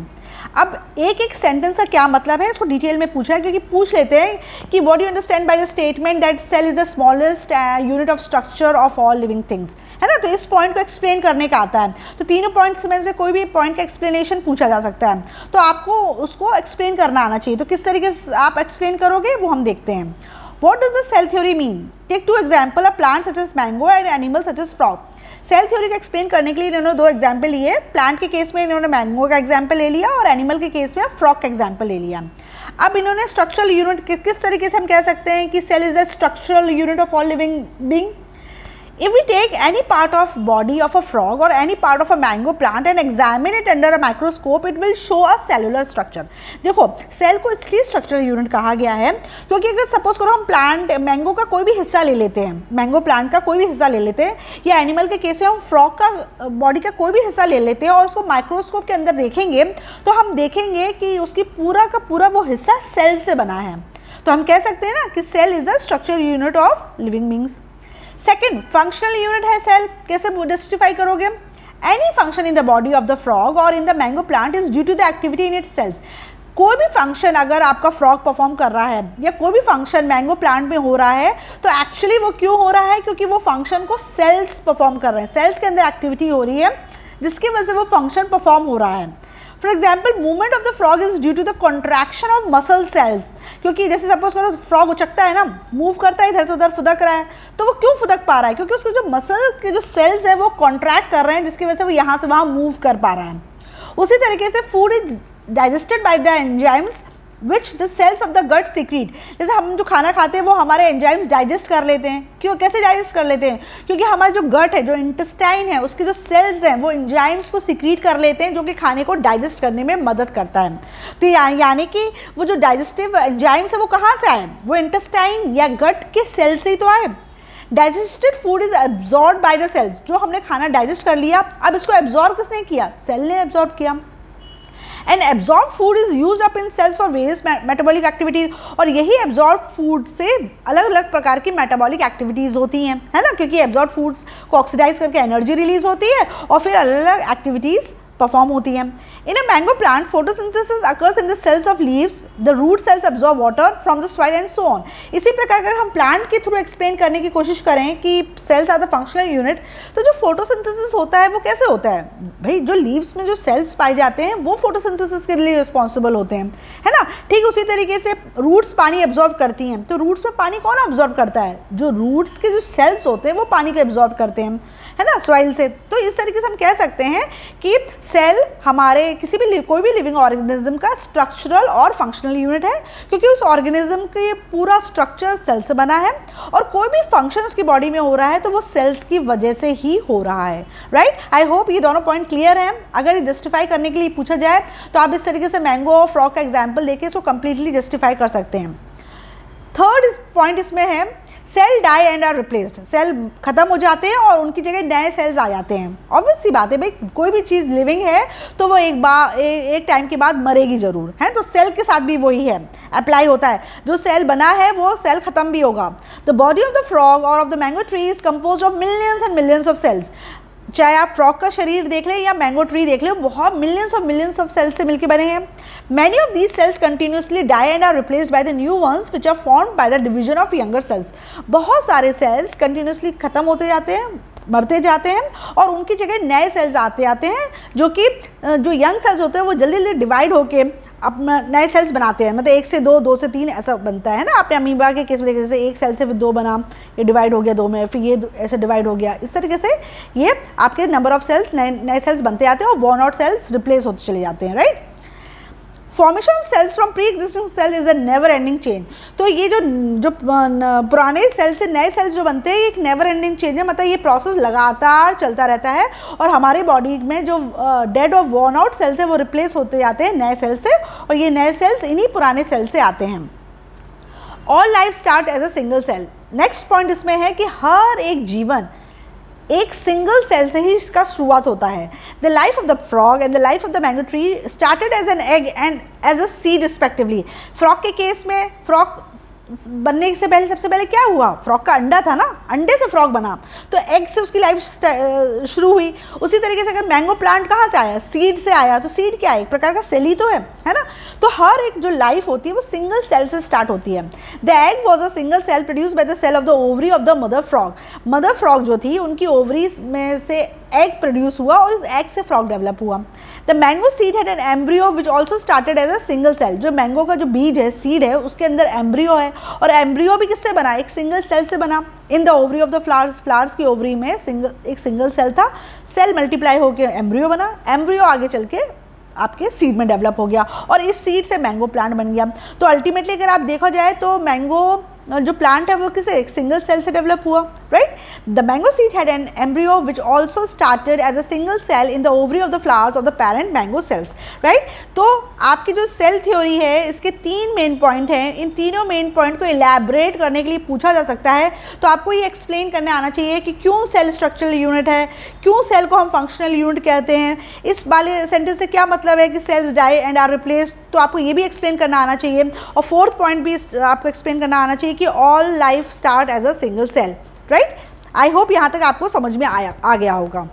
अब एक एक सेंटेंस का क्या मतलब है इसको डिटेल में पूछा है, क्योंकि पूछ लेते हैं कि what you understand by the statement that cell is the smallest unit of structure of all living things, है ना। तो इस पॉइंट को एक्सप्लेन करने का आता है। तो तीनों पॉइंट्स में से कोई भी पॉइंट का एक्सप्लेनेशन पूछा जा सकता है, तो आपको उसको एक्सप्लेन करना आना चाहिए। तो किस तरीके से आप एक्सप्लेन करोगे वो हम देखते हैं। What does the cell theory mean? Take 2 example, a plant such as mango and animal such as frog. Cell theory को एक्सप्लेन करने के लिए इन्होंने 2 एग्जाम्पल लिए। प्लांट के केस में इन्होंने मैंगो का एग्जाम्पल ले लिया और एनिमल के केस में फ्रॉग का एग्जाम्पल ले लिया। अब इन्होंने स्ट्रक्चरल यूनिट किस तरीके से हम कह सकते हैं कि cell is the structural unit of all living being. If we take any part of body of a frog or any part of a mango plant and examine it under a microscope, it will show a cellular structure. देखो cell को इसलिए structural unit कहा गया है क्योंकि अगर suppose करो हम प्लांट मैंगो का कोई भी हिस्सा ले लेते हैं, मैंगो प्लांट का कोई भी हिस्सा ले लेते हैं, या एनिमल के केस में हम फ्रॉग का बॉडी का कोई भी हिस्सा ले लेते हैं और उसको माइक्रोस्कोप के अंदर देखेंगे, तो हम देखेंगे कि उसकी पूरा का पूरा वो हिस्सा सेल से बना है। तो हम कह सकते हैं ना कि cell is the structural unit of living beings. Second, functional unit है सेल, कैसे जस्टिफाई करोगे? Any function in the body of the frog और in the mango plant is due to the activity in its cells. कोई भी function अगर आपका frog perform कर रहा है या कोई भी फंक्शन मैंगो प्लांट में हो रहा है तो एक्चुअली वो क्यों हो रहा है? क्योंकि वो फंक्शन को सेल्स परफॉर्म कर रहे हैं, सेल्स के अंदर एक्टिविटी हो रही है जिसकी वजह से वो फंक्शन परफॉर्म हो रहा है। For example, movement of the frog is due to the contraction of muscle cells, क्योंकि जैसे सपोज करो फ्रॉग उचकता है ना, मूव करता है, इधर से उधर फुदक रहा है, तो वो क्यों फुदक पा रहा है? क्योंकि उसके जो मसल के जो सेल्स हैं वो कॉन्ट्रैक्ट कर रहे हैं जिसकी वजह से वो यहाँ से वहाँ मूव कर पा रहा है। उसी तरीके से food is digested by the enzymes which the cells of the gut secrete. जैसे हम जो खाना खाते हैं वो हमारे एंजाइम्स डाइजेस्ट कर लेते हैं। क्यों, कैसे डाइजेस्ट कर लेते हैं? क्योंकि हमारा जो गट है, जो इंटेस्टाइन है, उसके जो सेल्स हैं वो एंजाइम्स को सीक्रेट कर लेते हैं जो कि खाने को डाइजेस्ट करने में मदद करता है। तो यानी कि वो जो डाइजेस्टिव एंजाइम्स है वो कहाँ से आए? वो इंटेस्टाइन या गट के सेल से ही तो आए। Digested food is absorb by the cells. जो हमने खाना डाइजेस्ट कर लिया, अब इसको एब्जॉर्ब किसने किया? सेल ने एब्जॉर्ब किया। And absorb food is use up in cells for various metabolic activities. और यही एब्जॉर्ब फूड से अलग अलग प्रकार की मेटाबॉलिक एक्टिविटीज़ होती हैं, है ना, क्योंकि एब्जॉर्ब फूड्स को ऑक्सीडाइज करके एनर्जी रिलीज होती है और फिर अलग अलग एक्टिविटीज़ परफॉर्म होती हैं। In a mango plant photosynthesis occurs in the cells of leaves, the root cells absorb water from the soil and so on. इसी प्रकार अगर हम प्लांट के थ्रू एक्सप्लेन करने की कोशिश करें कि cells are the functional unit, तो जो फोटोसिंथेसिस होता है वो कैसे होता है? भाई, जो लीव्स में जो सेल्स पाए जाते हैं वो फोटोसिंथेसिस के लिए रिस्पॉन्सिबल होते हैं, है ना। ठीक उसी तरीके से रूट्स पानी एब्जॉर्ब करती हैं, तो रूट्स में पानी कौन एब्जॉर्ब करता है? जो रूट्स के जो सेल्स होते हैं वो पानी को एब्जॉर्ब करते हैं, है ना, सॉइल से। तो इस तरीके से हम कह सकते हैं कि सेल हमारे किसी भी कोई भी लिविंग ऑर्गेनिज्म का स्ट्रक्चरल और फंक्शनल यूनिट है, क्योंकि उस ऑर्गेनिज्म का ये पूरा स्ट्रक्चर सेल से बना है और कोई भी फंक्शन उसकी बॉडी में हो रहा है तो वो सेल्स की वजह से ही हो रहा है, राइट। आई होप ये दोनों पॉइंट क्लियर हैं। अगर ये जस्टिफाई करने के लिए पूछा जाए तो आप इस तरीके से मैंगो और फ्रॉग का एग्जाम्पल देके इसको कंप्लीटली जस्टिफाई कर सकते हैं। थर्ड पॉइंट इसमें है, cell die and are replaced. Cell खत्म हो जाते हैं और उनकी जगह नए सेल्स आ जाते हैं। ऑब्वियस सी बात है भाई, कोई भी चीज़ लिविंग है तो वो एक टाइम के बाद मरेगी ज़रूर, है। तो सेल के साथ भी वही है, अप्लाई होता है। जो सेल बना है वो सेल खत्म भी होगा। The body of the frog और of the mango tree is compose of millions and millions of cells. चाहे आप फ्रॉग का शरीर देख लें या मैंगो ट्री देख लें, बहुत मिलियंस ऑफ सेल्स से मिलकर बने हैं। Many of these cells continuously die and are replaced by the new ones which are formed by the division of younger cells. बहुत सारे सेल्स कंटिन्यूसली खत्म होते जाते हैं, मरते जाते हैं और उनकी जगह नए सेल्स आते हैं जो कि जो यंग सेल्स होते हैं वो जल्दी जल्दी डिवाइड होके अपना नए सेल्स बनाते हैं। मतलब 1 से 2, 2 से 3 ऐसा बनता है ना। आपने अमीबा के केस में देखा, जैसे 1 सेल से फिर 2 बना, ये डिवाइड हो गया 2 में, फिर ये ऐसे डिवाइड हो गया। इस तरीके से ये आपके नंबर ऑफ सेल्स, नए सेल्स बनते आते हैं और वॉर्न आउट सेल्स रिप्लेस होते चले जाते हैं, right. Formation of cells from pre existing cell is a never ending chain. तो ये जो पुराने सेल से नए सेल्स जो बनते हैं, ये एक नेवर एंडिंग चेन है। मतलब ये प्रोसेस लगातार चलता रहता है और हमारे बॉडी में जो डेड और वॉर्न आउट सेल्स है वो रिप्लेस होते जाते हैं नए सेल से, और ये नए सेल्स इन्हीं पुराने सेल से आते हैं। All life start as a single cell. Next point इसमें है कि हर एक जीवन एक सिंगल सेल से ही इसका शुरुआत होता है। The life of the frog and the life of the mango tree started as an egg and as a seed respectively. Frog के केस में फ्रॉग बनने से पहले सबसे पहले क्या हुआ? फ्रॉग का अंडा था ना, अंडे से फ्रॉग बना, तो एग से उसकी लाइफ शुरू हुई। उसी तरीके से अगर मैंगो प्लांट कहाँ से आया? सीड से आया। तो सीड क्या है? एक प्रकार का सेल ही तो है ना। तो हर एक जो लाइफ होती है वो सिंगल सेल से स्टार्ट होती है। The egg was a single cell produce by the cell of the ovary of the mother frog. Mother frog जो थी उनकी ओवरीज में से एग प्रोड्यूस हुआ और इस एग से फ्रॉग डेवलप हुआ। The mango seed had an embryo which also started as a single cell. जो मैंगो का जो बीज है, सीड है, उसके अंदर एम्ब्रियो है और एम्ब्रियो भी किससे बना? एक सिंगल सेल से बना। इन the ovary of the flowers, flowers की ओवरी में एक सिंगल सेल था, सेल मल्टीप्लाई होकर एम्ब्रियो बना, एम्ब्रियो आगे चल के आपके सीड में डेवलप हो गया और इस सीड से मैंगो प्लांट बन गया। तो अल्टीमेटली अगर आप देखा जाए तो मैंगो जो प्लांट है वो किसे? एक सिंगल सेल से डेवलप हुआ, right. The mango seed had an embryo which also started as a single cell in the ovary of the flowers of the parent mango cells, right. तो आपकी जो सेल थ्योरी है इसके 3 main point हैं। इन तीनों main point को elaborate करने के लिए पूछा जा सकता है, तो आपको ये एक्सप्लेन करने आना चाहिए कि क्यों सेल स्ट्रक्चरल यूनिट है, क्यों सेल को हम फंक्शनल यूनिट कहते हैं। इस वाले सेंटेंस से क्या मतलब है कि cells die and are replaced, तो आपको ये भी एक्सप्लेन करना आना चाहिए। और 4th पॉइंट भी आपको एक्सप्लेन करना आना चाहिए कि all life start as a single cell, right. I hope यहाँ तक आपको समझ में आ गया होगा।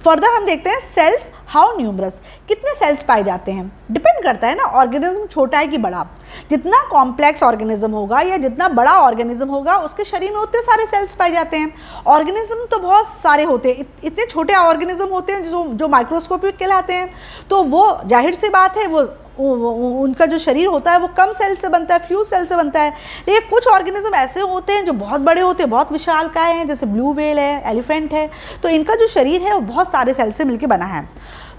फर्दर हम देखते हैं सेल्स हाउ न्यूमरस, कितने सेल्स पाए जाते हैं। डिपेंड करता है ना ऑर्गेनिज्म छोटा है कि बड़ा। जितना कॉम्प्लेक्स ऑर्गेनिज्म होगा या जितना बड़ा ऑर्गेनिज्म होगा उसके शरीर में उतने सारे सेल्स पाए जाते हैं। ऑर्गेनिज्म तो बहुत सारे होते हैं, इतने छोटे ऑर्गेनिज्म होते हैं जो माइक्रोस्कोपिक कहलाते हैं, तो वो जाहिर सी बात है वो उनका जो शरीर होता है वो कम सेल से बनता है, फ्यू सेल से बनता है। लेकिन कुछ ऑर्गेनिज्म ऐसे होते हैं जो बहुत बड़े होते हैं, बहुत विशालकाय हैं, जैसे ब्लू व्हेल है, एलिफेंट है, तो इनका जो शरीर है वो बहुत सारे सेल से मिलकर बना है।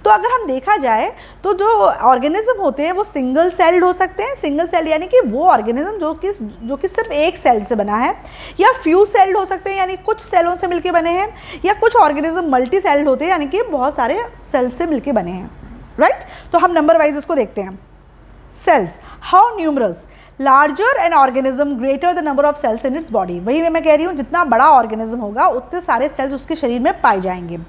तो अगर हम देखा जाए तो जो ऑर्गेनिज्म होते हैं वो सिंगल सेल्ड हो सकते हैं। सिंगल सेल यानी कि वो ऑर्गेनिज्म जो कि सिर्फ एक सेल से बना है, या फ्यू सेल्ड हो सकते हैं यानी कुछ सेलों से मिलके बने हैं, या कुछ ऑर्गेनिज्म मल्टी सेल्ड होते हैं यानी कि बहुत सारे सेल से मिलके बने हैं, राइट। तो हम नंबर वाइज इसको देखते हैं। Cells how numerous, larger an organism greater the number of cells in its body. वही मैं कह रही हूँ, जितना बड़ा ऑर्गेनिज्म होगा उतने सारे सेल्स उसके शरीर में पाए जाएंगे।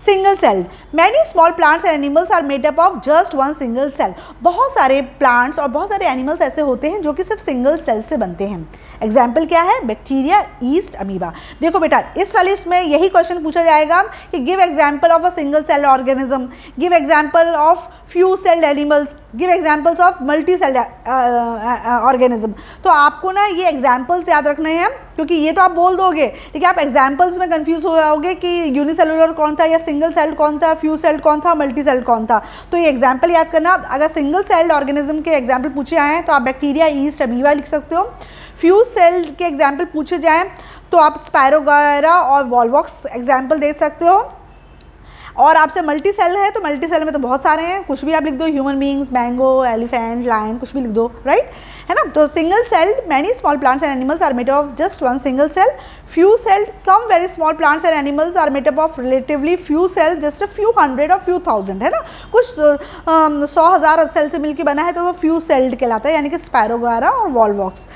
Single cell, many small plants and animals are made up of just one single cell. बहुत सारे प्लांट्स और बहुत सारे एनिमल्स ऐसे होते हैं जो कि सिर्फ सिंगल सेल से बनते हैं। एग्जाम्पल क्या है? Bacteria, east, amoeba. देखो बेटा, इस वाले उसमें यही क्वेश्चन पूछा जाएगा कि give example of a single cell organism, give example of few celled animals, give examples of multi celled organism. तो आपको ना ये एग्जाम्पल्स याद रखने हैं, क्योंकि ये तो आप बोल दोगे लेकिन आप एग्जाम्पल्स में कंफ्यूज हो जाओगे कि यूनिसेलुलर कौन था, या सिंगल सेल्ड कौन था, फ्यू सेल्ड कौन था, मल्टी सेल्ड कौन था। तो ये एग्जाम्पल याद करना। अगर सिंगल सेल्ड ऑर्गेनिज्म के एग्जाम्पल पूछे आए हैं तो आप बैक्टीरिया, ईस्ट, अमीबा लिख सकते हो। फ्यू सेल्ड के एग्जाम्पल पूछे जाएँ तो आप स्पायरोगायरा और वॉल्वॉक्स एग्जाम्पल दे सकते हो। और आपसे मल्टी सेल है तो मल्टी सेल में तो बहुत सारे हैं, कुछ भी आप लिख दो, human beings, mango, elephant, lion, कुछ भी लिख दो, राइट, है ना। तो single celled, many small plants and animals are made of just one single cell. Few celled, some very small plants and animals are made up of relatively few cell, just a few hundred और few thousand, है ना। कुछ 100,000 cell से मिलकर बना है तो वो फ्यू सेल्ड कहलाता है, यानी कि स्पायरोगायरा और वॉल्वॉक्स।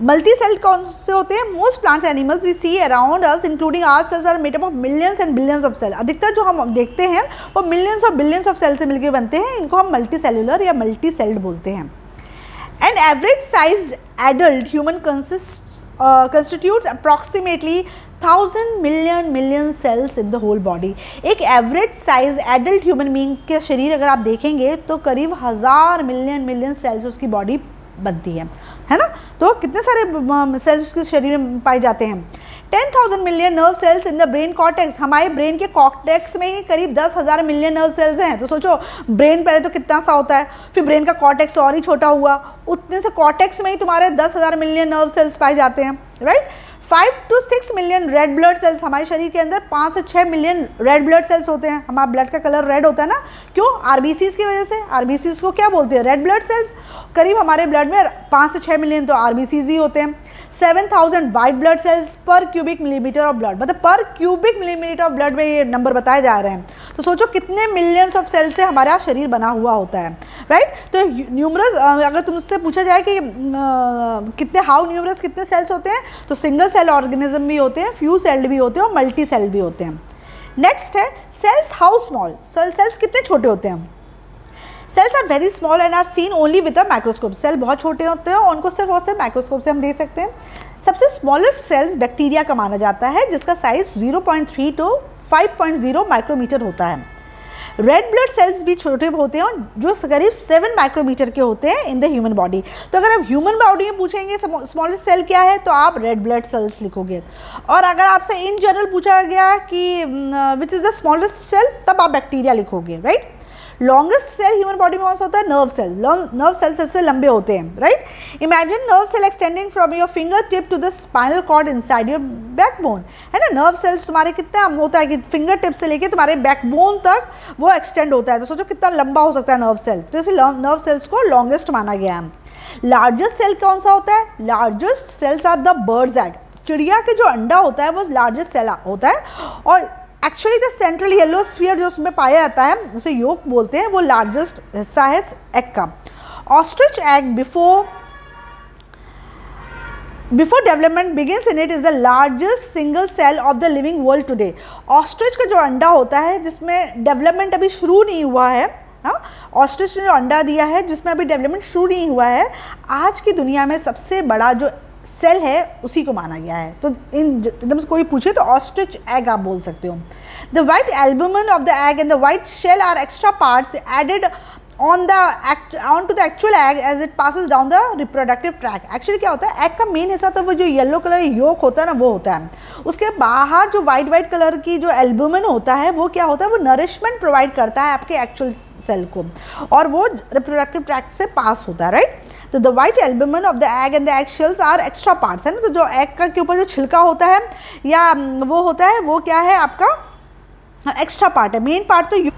मल्टी सेल कौन से होते हैं? Most plants animals we see around us including our cells are made up of millions and billions of cell. अधिकतर जो हम देखते हैं वो मिलियंस और बिलियंस ऑफ सेल से मिलकर बनते हैं, इनको हम मल्टी सेलुलर या मल्टी सेल्ड बोलते हैं। An average size adult human constitutes approximately 1000 million cells in the whole body। एक average size adult human being के शरीर अगर आप देखेंगे तो करीब 1000 मिलियन सेल्स उसकी बॉडी बनती है ना। तो कितने सारे सेल्स उसके शरीर में पाए जाते हैं? 10,000 million nerve cells in the brain cortex. हमारे ब्रेन के कॉर्टेक्स में ही करीब 10,000 मिलियन नर्व सेल्स हैं। तो सोचो, ब्रेन पहले तो कितना सा होता है, फिर ब्रेन का कॉर्टेक्स और ही छोटा हुआ, उतने से कॉर्टेक्स में ही तुम्हारे 10,000 मिलियन नर्व सेल्स पाए जाते हैं, right. 5 to 6 million red blood cells, हमारे शरीर के अंदर 5 से 6 मिलियन रेड ब्लड सेल्स होते हैं। हमारा ब्लड का कलर रेड होता है ना, क्यों? आरबीसीज की वजह से। आरबीसीज को क्या बोलते हैं? Red blood sales. करीब हमारे ब्लड में 5 से 6 मिलियन तो आरबीसीज ही होते हैं। 7,000 वाइट ब्लड सेल्स पर क्यूबिक मिलीमीटर ऑफ ब्लड, मतलब पर क्यूबिक मिलीमीटर ऑफ ब्लड में ये नंबर बताए जा रहे हैं। तो सोचो कितने मिलियंस ऑफ सेल्स से हमारा शरीर बना हुआ होता है, राइट। तो न्यूमरस, अगर तुमसे पूछा जाए कि कितने, हाउ न्यूमरस, कितने सेल्स होते हैं, तो सिंगल सेल ऑर्गेनिज्म भी होते हैं, फ्यू सेल्ड भी होते हैं और मल्टी सेल भी होते हैं। नेक्स्ट है सेल्स हाउ स्मॉल। सेल्स कितने छोटे होते हैं? Cells are very small and are seen only with a microscope. Cell बहुत छोटे होते हैं और उनको सिर्फ और सिर्फ माइक्रोस्कोप से हम देख सकते हैं। सबसे स्मॉलेस्ट सेल्स बैक्टीरिया का माना जाता है, जिसका साइज 0.3 to 5.0 माइक्रोमीटर होता है। रेड ब्लड सेल्स भी छोटे होते हैं जो करीब 7 माइक्रोमीटर के होते हैं इन द ह्यूमन बॉडी। तो अगर आप ह्यूमन बॉडी में पूछेंगे स्मॉलेस्ट सेल क्या है तो आप रेड ब्लड सेल्स लिखोगे। और अगर आपसे इन जनरल पूछा गया कि which is the smallest cell, तब आप बैक्टीरिया लिखोगे, right. Longest cell human body में कौन सा होता है? Nerve cell. नर्व सेल्स इससे लंबे होते हैं, right. Imagine nerve cell extending from your finger tip to the spinal cord inside your backbone, है ना। नर्व सेल्स तुम्हारे कितना होता है कि फिंगर टिप से लेके तुम्हारे बैकबोन तक वो एक्सटेंड होता है। तो सोचो कितना लंबा हो सकता है नर्व सेल। तो इसे नर्व सेल्स को लॉन्गेस्ट माना गया है। लार्जेस्ट सेल कौन सा होता है? Largest cells are the birds egg. चिड़िया के जो अंडा होता है वो लार्जेस्ट सेल होता है। और actually the central yellow sphere जो उसमें पाया जाता है, उसे योक बोलते हैं, वो लार्जेस्ट हिस्सा है एग का। Ostrich egg before development begins in it is the largest single cell of the living world today. Ostrich का जो अंडा होता है जिसमें डेवलपमेंट अभी शुरू नहीं हुआ है, हाँ, ऑस्ट्रिच ने जो अंडा दिया है जिसमें अभी डेवलपमेंट शुरू नहीं हुआ है, आज की दुनिया में सबसे बड़ा जो सेल है उसी को माना गया है। तो इन एकदम से कोई पूछे तो ऑस्ट्रिच एग आप बोल सकते हो। The white albumin of the egg and the white shell are extra parts added on to the actual egg as it passes down the reproductive tract. Actually क्या होता है, एग का मेन हिस्सा तो वो जो येलो कलर योक होता है ना वो होता है, उसके बाहर जो वाइट कलर की जो एल्बुमिन होता है वो क्या होता है, वो नरिशमेंट प्रोवाइड करता है आपके एक्चुअल सेल को, और वो रिप्रोडक्टिव ट्रैक से पास होता है, राइट। तो the white albumin of the egg and the egg shells are extra parts, है ना। तो जो एग का के ऊपर जो छिलका होता है या वो होता है वो क्या है आपका एक्स्ट्रा पार्ट है। मेन पार्ट तो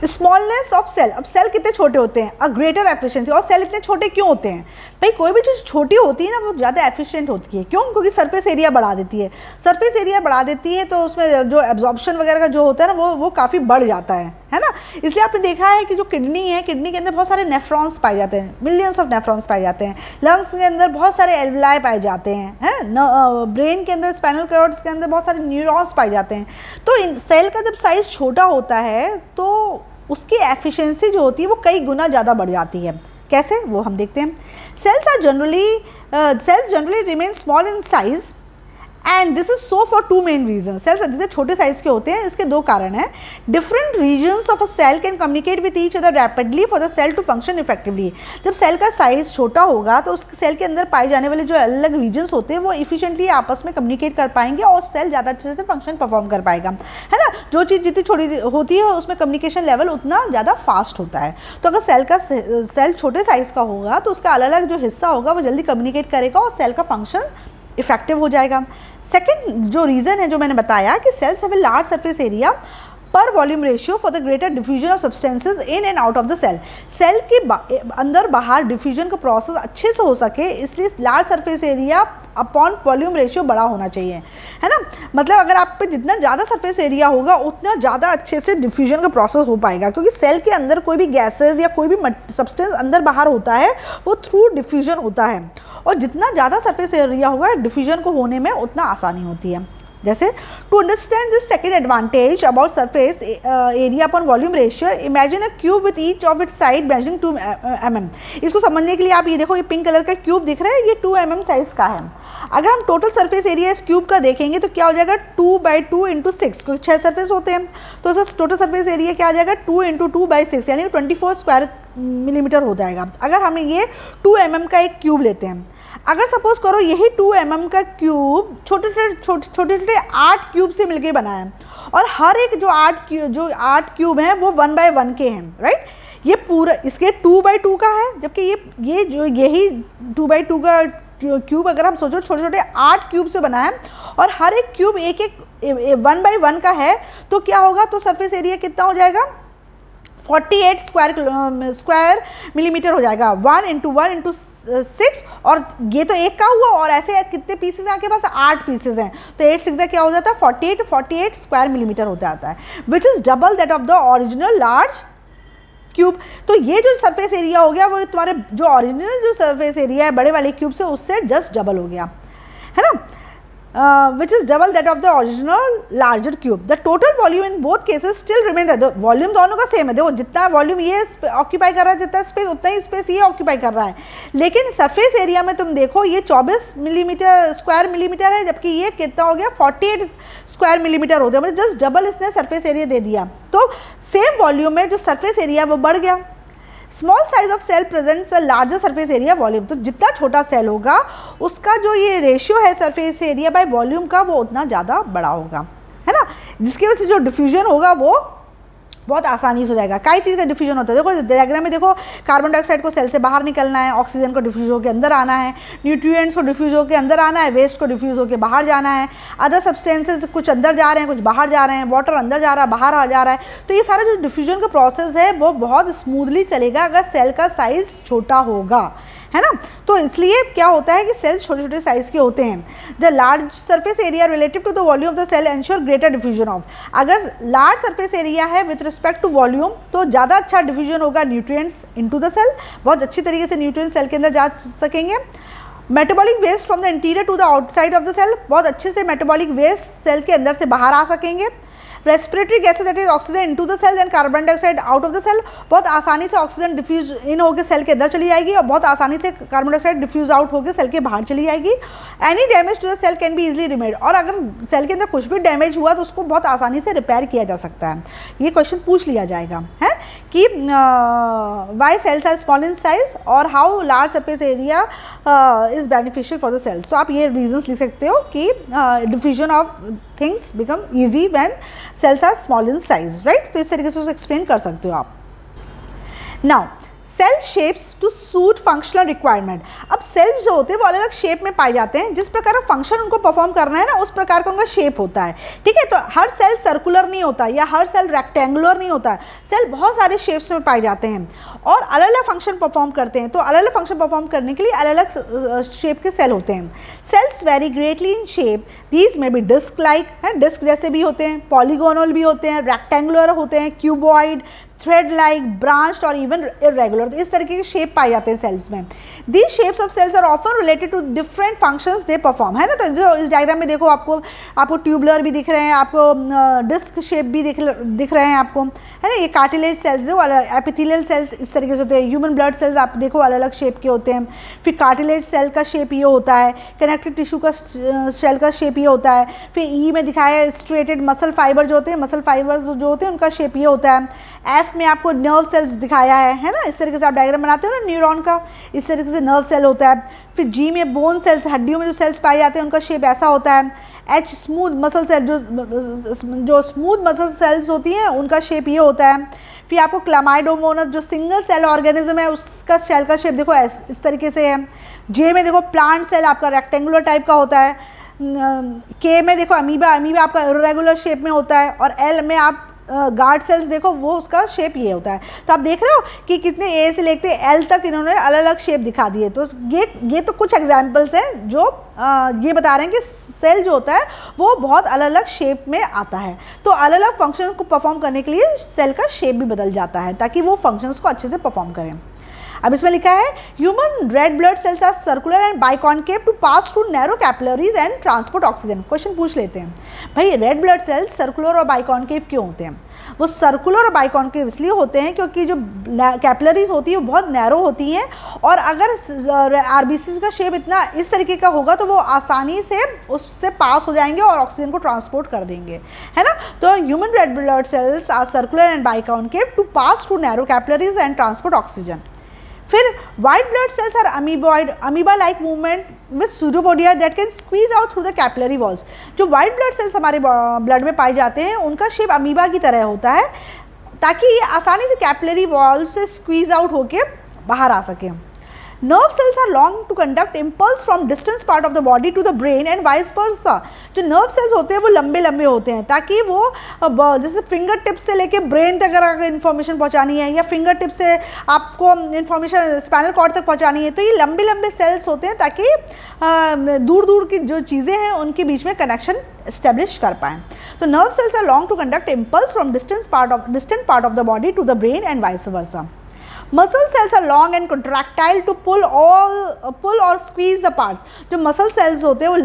स्मॉलनेस ऑफ सेल, अब सेल कितने छोटे होते हैं, अ ग्रेटर एफिशिएंसी। और सेल इतने छोटे क्यों होते हैं भाई, कोई भी चीज़ छोटी होती है ना वो ज़्यादा एफिशिएंट होती है, क्यों, क्योंकि सरफेस एरिया बढ़ा देती है। सरफेस एरिया बढ़ा देती है तो उसमें जो एब्जॉर्प्शन वगैरह का जो होता है ना वो काफ़ी बढ़ जाता है ना। इसलिए आपने देखा है कि जो किडनी है, किडनी के अंदर बहुत सारे नेफ्रॉन्स पाए जाते हैं, मिलियंस ऑफ नेफ्रॉन्स पाए जाते हैं। लंग्स के अंदर बहुत सारे एल्वलाई पाए जाते हैं, ब्रेन के अंदर, स्पाइनल कॉर्ड्स के अंदर बहुत सारे न्यूरॉन्स पाए जाते हैं। तो इन सेल का जब साइज़ छोटा होता है तो उसकी एफिशिएंसी जो होती है वो कई गुना ज़्यादा बढ़ जाती है। कैसे, वो हम देखते हैं। Cells generally remain small in size and this is so for two main reason. सेल्स अधिकतर छोटे साइज के होते हैं, इसके दो कारण हैं। Different reasons of a cell can communicate with each other rapidly for the cell to function effectively. जब सेल का साइज छोटा होगा तो उस सेल के अंदर पाए जाने वाले जो अलग रीजन्स होते हैं वो इफिशिएंटली आपस में कम्युनिकेट कर पाएंगे और सेल ज़्यादा अच्छे से फंक्शन परफॉर्म कर पाएगा, है ना। जो चीज़ जितनी छोटी होती है उसमें कम्युनिकेशन लेवल उतना ज़्यादा फास्ट होता है। तो अगर सेल छोटे साइज़ का होगा तो उसका अलग अलग जो हिस्सा होगा वो जल्दी कम्युनिकेट करेगा और सेल का फंक्शन इफेक्टिव हो जाएगा। सेकेंड जो रीज़न है जो मैंने बताया कि cells have a large surface area per volume ratio for the greater diffusion of substances in and out of the cell. Cell के अंदर बाहर डिफ्यूजन का प्रोसेस अच्छे से हो सके इसलिए large surface area upon volume ratio बड़ा होना चाहिए, है ना। मतलब अगर आप पे जितना ज़्यादा सरफेस एरिया होगा उतना ज़्यादा अच्छे से डिफ्यूजन का प्रोसेस हो पाएगा, क्योंकि सेल के अंदर कोई भी गैसेज या कोई भी सब्सटेंस अंदर बाहर होता है वो थ्रू डिफ्यूजन होता है, और जितना ज़्यादा सरफेस एरिया होगा डिफ्यूजन को होने में उतना आसानी होती है। जैसे to understand this second advantage about surface area upon volume ratio, imagine a cube with each of its side measuring 2 mm। इसको समझने के लिए आप ये देखो, ये पिंक कलर का क्यूब दिख रहा है, ये 2 mm साइज का है। अगर हम टोटल सरफेस एरिया इस क्यूब का देखेंगे तो क्या हो जाएगा 2/2 × 6, क्योंकि 6 सरफेस होते हैं तो इसका टोटल सरफेस एरिया क्या आ जाएगा 2 × 2/6 यानी 24 स्क्वायर मिलीमीटर हो जाएगा। अगर हम ये 2 mm का एक क्यूब लेते हैं, अगर सपोज करो यही 2 mm का क्यूब छोटे छोटे 8 क्यूब से मिलके बना है और हर एक जो 8 क्यूब हैं वो 1/1 के हैं, राइट। ये पूरा इसके 2/2 का है, जबकि यही 2/2 का क्यूब अगर हम सोचो छोटे छोटे 8 क्यूब से बना है और हर एक क्यूब एक 1/1 का है तो क्या होगा, तो सरफेस एरिया कितना हो जाएगा 48 स्क्वायर मिलीमीटर हो जाएगा। 1 × 1 × 6, और ये तो एक का हुआ और ऐसे कितने पीसेस हैं आपके पास 8 पीसेस हैं तो 8 6 क्या हो जाता है 48 स्क्वायर मिलीमीटर हो जाता है, which is double that of the original large cube. तो ये जो सरफेस एरिया हो गया वो तुम्हारे जो ओरिजिनल जो सरफेस एरिया है बड़े वाले क्यूब से उससे जस्ट डबल हो गया, है ना, which is double that of the original larger cube. The total volume in both cases still remain the volume दोनों का सेम है। देखो जितना वॉल्यूम ये ऑक्यूपाई कर रहा है जितना स्पेस उतना ही स्पेस ये ऑक्यूपाई कर रहा है, लेकिन सरफेस एरिया में तुम देखो ये 24 स्क्वायर मिलीमीटर है जबकि ये कितना हो गया 48 स्क्वायर मिलीमीटर हो गया, मतलब जस्ट डबल इसने सरफेस एरिया दे दिया। तो सेम वॉल्यूम में जो सरफेस एरिया वो बढ़ गया। Small size of cell presents a larger surface area volume. तो जितना छोटा सेल होगा उसका जो ये रेशियो है सरफेस एरिया बाय वॉल्यूम का वो उतना ज़्यादा बड़ा होगा, है ना, जिसकी वजह से जो डिफ्यूजन होगा वो बहुत आसानी से हो जाएगा। कई चीज़ का डिफ्यूजन होता है, देखो डायग्राम में देखो कार्बन डाइऑक्साइड को सेल से बाहर निकलना है, ऑक्सीजन को डिफ्यूज होकर अंदर आना है, न्यूट्रिएंट्स को डिफ्यूज होकर अंदर आना है, वेस्ट को डिफ्यूज होकर बाहर जाना है, अदर सब्सटेंसेस कुछ अंदर जा रहे हैं कुछ बाहर जा रहे हैं, वाटर अंदर जा रहा है बाहर आ जा रहा है। तो ये सारा जो डिफ्यूजन का प्रोसेस है वो बहुत स्मूथली चलेगा अगर सेल का साइज़ छोटा होगा, है ना। तो इसलिए क्या होता है कि सेल्स छोटे छोटे साइज के होते हैं। The large surface area relative to the volume of the cell ensure greater diffusion of. अगर लार्ज सरफेस एरिया है विथ रिस्पेक्ट टू वॉल्यूम तो ज़्यादा अच्छा डिफ्यूजन होगा न्यूट्रिएंट्स इनटू द सेल, बहुत अच्छी तरीके से न्यूट्रिएंट्स सेल के अंदर जा सकेंगे। Metabolic waste from the interior to the outside of the cell, बहुत अच्छे से मेटाबॉलिक वेस्ट सेल के अंदर से बाहर आ सकेंगे। Respiratory gases that is oxygen into the cell and carbon dioxide out of the cell, बहुत आसानी से ऑक्सीजन डिफ्यूज इन होकर सेल के अंदर चली जाएगी और बहुत आसानी से कार्बन डाइऑक्साइड डिफ्यूज आउट होकर सेल के बाहर चली जाएगी। Any damage to the cell can be easily remade, और अगर सेल के अंदर कुछ भी डैमेज हुआ तो उसको बहुत आसानी से रिपेयर किया जा सकता है। ये क्वेश्चन पूछ लिया जाएगा है कि why cells are small in size और how large surface area is beneficial for the cells. तो आप ये रीजंस लिख सकते हो कि diffusion of things become easy when cells are small in size, right. तो इस तरीके से उसे एक्सप्लेन कर सकते हो आप। Now cell shapes to suit functional requirement. अब सेल्स जो होते हैं वो अलग अलग शेप में पाए जाते हैं, जिस प्रकार का फंक्शन उनको परफॉर्म करना है ना उस प्रकार का उनका शेप होता है, ठीक है। तो हर सेल सर्कुलर नहीं होता या हर सेल रेक्टेंगुलर नहीं होता है, सेल बहुत सारे शेप्स में पाए जाते हैं और अलग अलग फंक्शन परफॉर्म करते हैं। तो अलग अलग फंक्शन परफॉर्म करने के लिए अलग अलग शेप के सेल होते हैं। Cells vary greatly in shape, these में बी डिस्क लाइक है, डिस्क जैसे भी होते हैं, पॉलीगोनल भी होते हैं, रेक्टेंगुलर होते हैं, क्यूबॉइड, थ्रेड लाइक, ब्रांच्ड और इवन इरेगुलर, इस तरीके के शेप पाए जाते हैं सेल्स में। These shapes of cells are often related to different functions they perform, है ना। तो जो इस डायग्राम में देखो आपको ट्यूबुलर भी दिख रहे हैं, आपको डिस्क शेप भी दिख रहे हैं आपको, है ना। ये कार्टिलेज सेल्स देखो, एपिथेलियल सेल्स इस तरीके से होते हैं, ह्यूमन ब्लड सेल्स आप देखो अलग अलग शेप के होते हैं। फिर कार्टिलेज सेल का शेप ये होता है, कनेक्टिव टिश्यू का सेल का शेप ये होता है। फिर ई में दिखाया है स्ट्रेटेड मसल फाइबर जो होते हैं, मसल फाइबर जो होते हैं उनका शेप ये होता है। एफ में आपको नर्व सेल्स दिखाया है ना, इस तरीके से आप डायग्राम बनाते हो ना न्यूरॉन का, इस तरीके से नर्व सेल होता है। फिर जी में बोन सेल्स, हड्डियों में जो सेल्स पाए जाते हैं उनका शेप ऐसा होता है। एच स्मूथ मसल सेल, जो स्मूथ मसल सेल्स होती हैं उनका शेप ये होता है। फिर आपको क्लामाइडोमोनस जो सिंगल सेल ऑर्गेनिज्म है उसका सेल का शेप देखो इस तरीके से है। जे में देखो प्लांट सेल आपका रेक्टेंगुलर टाइप का होता है। के में देखो अमीबा आपका इरेगुलर शेप में होता है। और एल में आप गार्ड सेल्स देखो वो उसका शेप ये होता है। तो आप देख रहे हो कि कितने ए से लेकर एल तक इन्होंने अलग अलग शेप दिखा दिए। तो ये तो कुछ एग्जाम्पल्स हैं जो ये बता रहे हैं कि सेल जो होता है वो बहुत अलग अलग शेप में आता है। तो अलग अलग फंक्शन को परफॉर्म करने के लिए सेल का शेप भी बदल जाता है ताकि वो फंक्शंस को अच्छे से परफॉर्म करें। अब इसमें लिखा है human red blood cells are circular and biconcave to pass through narrow capillaries and transport oxygen. Question पूछ लेते हैं भाई, रेड ब्लड सेल्स सर्कुलर और बाइकॉन्केव क्यों होते हैं? वो सर्कुलर और बाइकॉन्केव इसलिए होते हैं क्योंकि जो कैपिलरीज होती है वो बहुत नैरो होती हैं और अगर आरबीसी का शेप इतना इस तरीके का होगा तो वो आसानी से उससे पास हो जाएंगे और ऑक्सीजन को ट्रांसपोर्ट कर देंगे, है ना। तो human red blood cells are circular and biconcave to pass through narrow capillaries and transport oxygen. फिर white blood cells are amoeboid, amoeba like movement with pseudopodia that can squeeze out through the capillary walls. जो white blood cells हमारे blood में पाए जाते हैं उनका shape amoeba की तरह होता है ताकि ये आसानी से कैपिलरी वॉल से स्क्वीज आउट होके बाहर आ सके। Nerve cells are long to conduct impulse from distance part of the body to the brain and vice versa. जो नर्व सेल्स होते हैं वो लंबे लंबे होते हैं ताकि वो जैसे फिंगर टिप से लेके ब्रेन तक अगर इन्फॉर्मेशन पहुंचानी है या फिंगर टिप से आपको इन्फॉर्मेशन स्पाइनल कॉर्ड तक पहुंचानी है तो ये लंबे लंबे सेल्स होते हैं ताकि दूर दूर की जो चीज़ें हैं उनके बीच में कनेक्शन एस्टेब्लिश कर पाएँ। तो nerve cells are long to conduct impulse from distant part of the body to the brain and vice versa. Muscle cells are long and contractile to pull और स्क्वीज द पार्ट्स। जो muscle cells होते हैं वो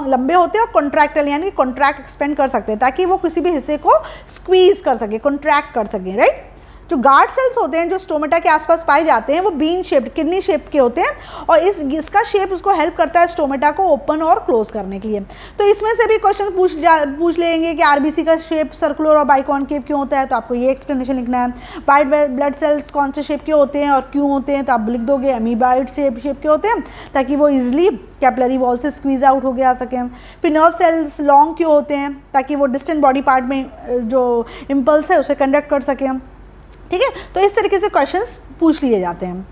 लंबे होते हैं और contractile यानी कॉन्ट्रैक्ट एक्सपेंड कर सकते हैं ताकि वो किसी भी हिस्से को स्क्वीज कर सके, कॉन्ट्रैक्ट कर सके, राइट। जो गार्ड सेल्स होते हैं जो स्टोमेटा के आसपास पाए जाते हैं वो बीन शेप्ड, किडनी शेप के होते हैं और इसका शेप उसको हेल्प करता है स्टोमेटा को ओपन और क्लोज करने के लिए। तो इसमें से भी क्वेश्चन पूछ लेंगे कि आरबीसी का शेप सर्कुलर और बाइकॉन्केव क्यों होता है, तो आपको ये एक्सप्लेनेशन लिखना है। वाइट ब्लड सेल्स कौन से शेप के होते हैं और क्यों होते हैं, तो आप लिख दोगे अमीबाइड शेप के होते हैं ताकि वो ईजिली कैपिलरी वॉल से स्क्वीज आउट हो गया सकें। फिर नर्व सेल्स लॉन्ग क्यों होते हैं ताकि वो डिस्टेंट बॉडी पार्ट में जो इम्पल्स है उसे कंडक्ट कर सकें, ठीक है। तो इस तरीके से क्वेश्चंस पूछ लिए जाते हैं।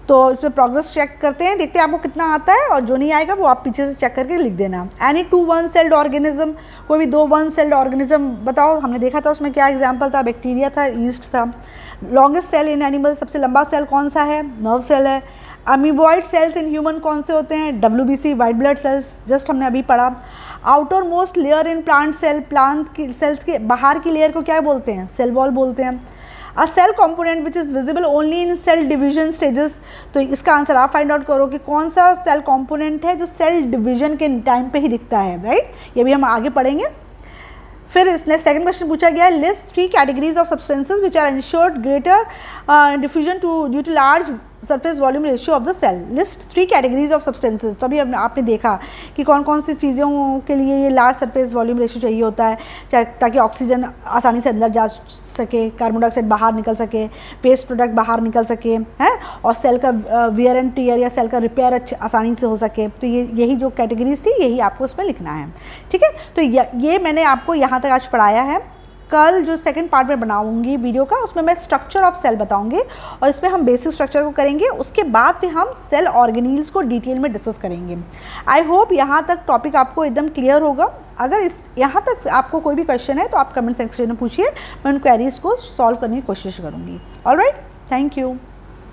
तो इसमें प्रोग्रेस चेक करते हैं, देखते हैं आपको कितना आता है और जो नहीं आएगा वो आप पीछे से चेक करके लिख देना। एनी 2 वन सेल्ड ऑर्गेनिज्म, कोई भी 2 वन सेल्ड ऑर्गेनिज्म बताओ। हमने देखा था उसमें क्या एग्जाम्पल था, बैक्टीरिया था, ईस्ट था। लॉन्गेस्ट सेल इन एनिमल, सबसे लंबा सेल कौन सा है, नर्व सेल है। अमीबॉइड सेल्स इन ह्यूमन कौन से होते हैं, WBC white blood cells, just हमने अभी पढ़ा। Outermost layer in plant cell, plant की सेल्स के बाहर की लेयर को क्या बोलते हैं, सेल वॉल बोलते हैं। A cell component which is visible only in cell division stages, तो इसका आंसर आप फाइंड आउट करो कि कौन सा सेल कॉम्पोनेंट है जो सेल डिवीजन के टाइम पे ही दिखता है, राइट। ये भी हम आगे पढ़ेंगे। फिर इसने सेकंड क्वेश्चन पूछा गया है, list 3 categories of substances which are ensured greater diffusion to due to large surface volume ratio of the cell. List 3 categories of substances. तो अभी आपने देखा कि कौन कौन सी चीज़ों के लिए ये लार्ज सरफेस वॉल्यूम रेशियो चाहिए होता है, ताकि ऑक्सीजन आसानी से अंदर जा सके, कार्बन डाइऑक्साइड बाहर निकल सके, वेस्ट प्रोडक्ट बाहर निकल सके, हैं, और सेल का वियर एंड टीयर या सेल का रिपेयर आसानी से हो सके। तो यही जो कैटेगरीज थी यही आपको उसमें लिखना है, ठीक है। तो ये मैंने आपको यहाँ तक आज पढ़ाया है। कल जो सेकंड पार्ट में बनाऊंगी वीडियो का, उसमें मैं स्ट्रक्चर ऑफ सेल बताऊंगी और इसमें हम बेसिक स्ट्रक्चर को करेंगे, उसके बाद फिर हम सेल ऑर्गेनील्स को डिटेल में डिस्कस करेंगे। आई होप यहाँ तक टॉपिक आपको एकदम क्लियर होगा। अगर यहाँ तक आपको कोई भी क्वेश्चन है तो आप कमेंट सेक्शन में पूछिए, मैं उन क्वेरीज को सॉल्व करने की कोशिश करूँगी। Alright, thank you.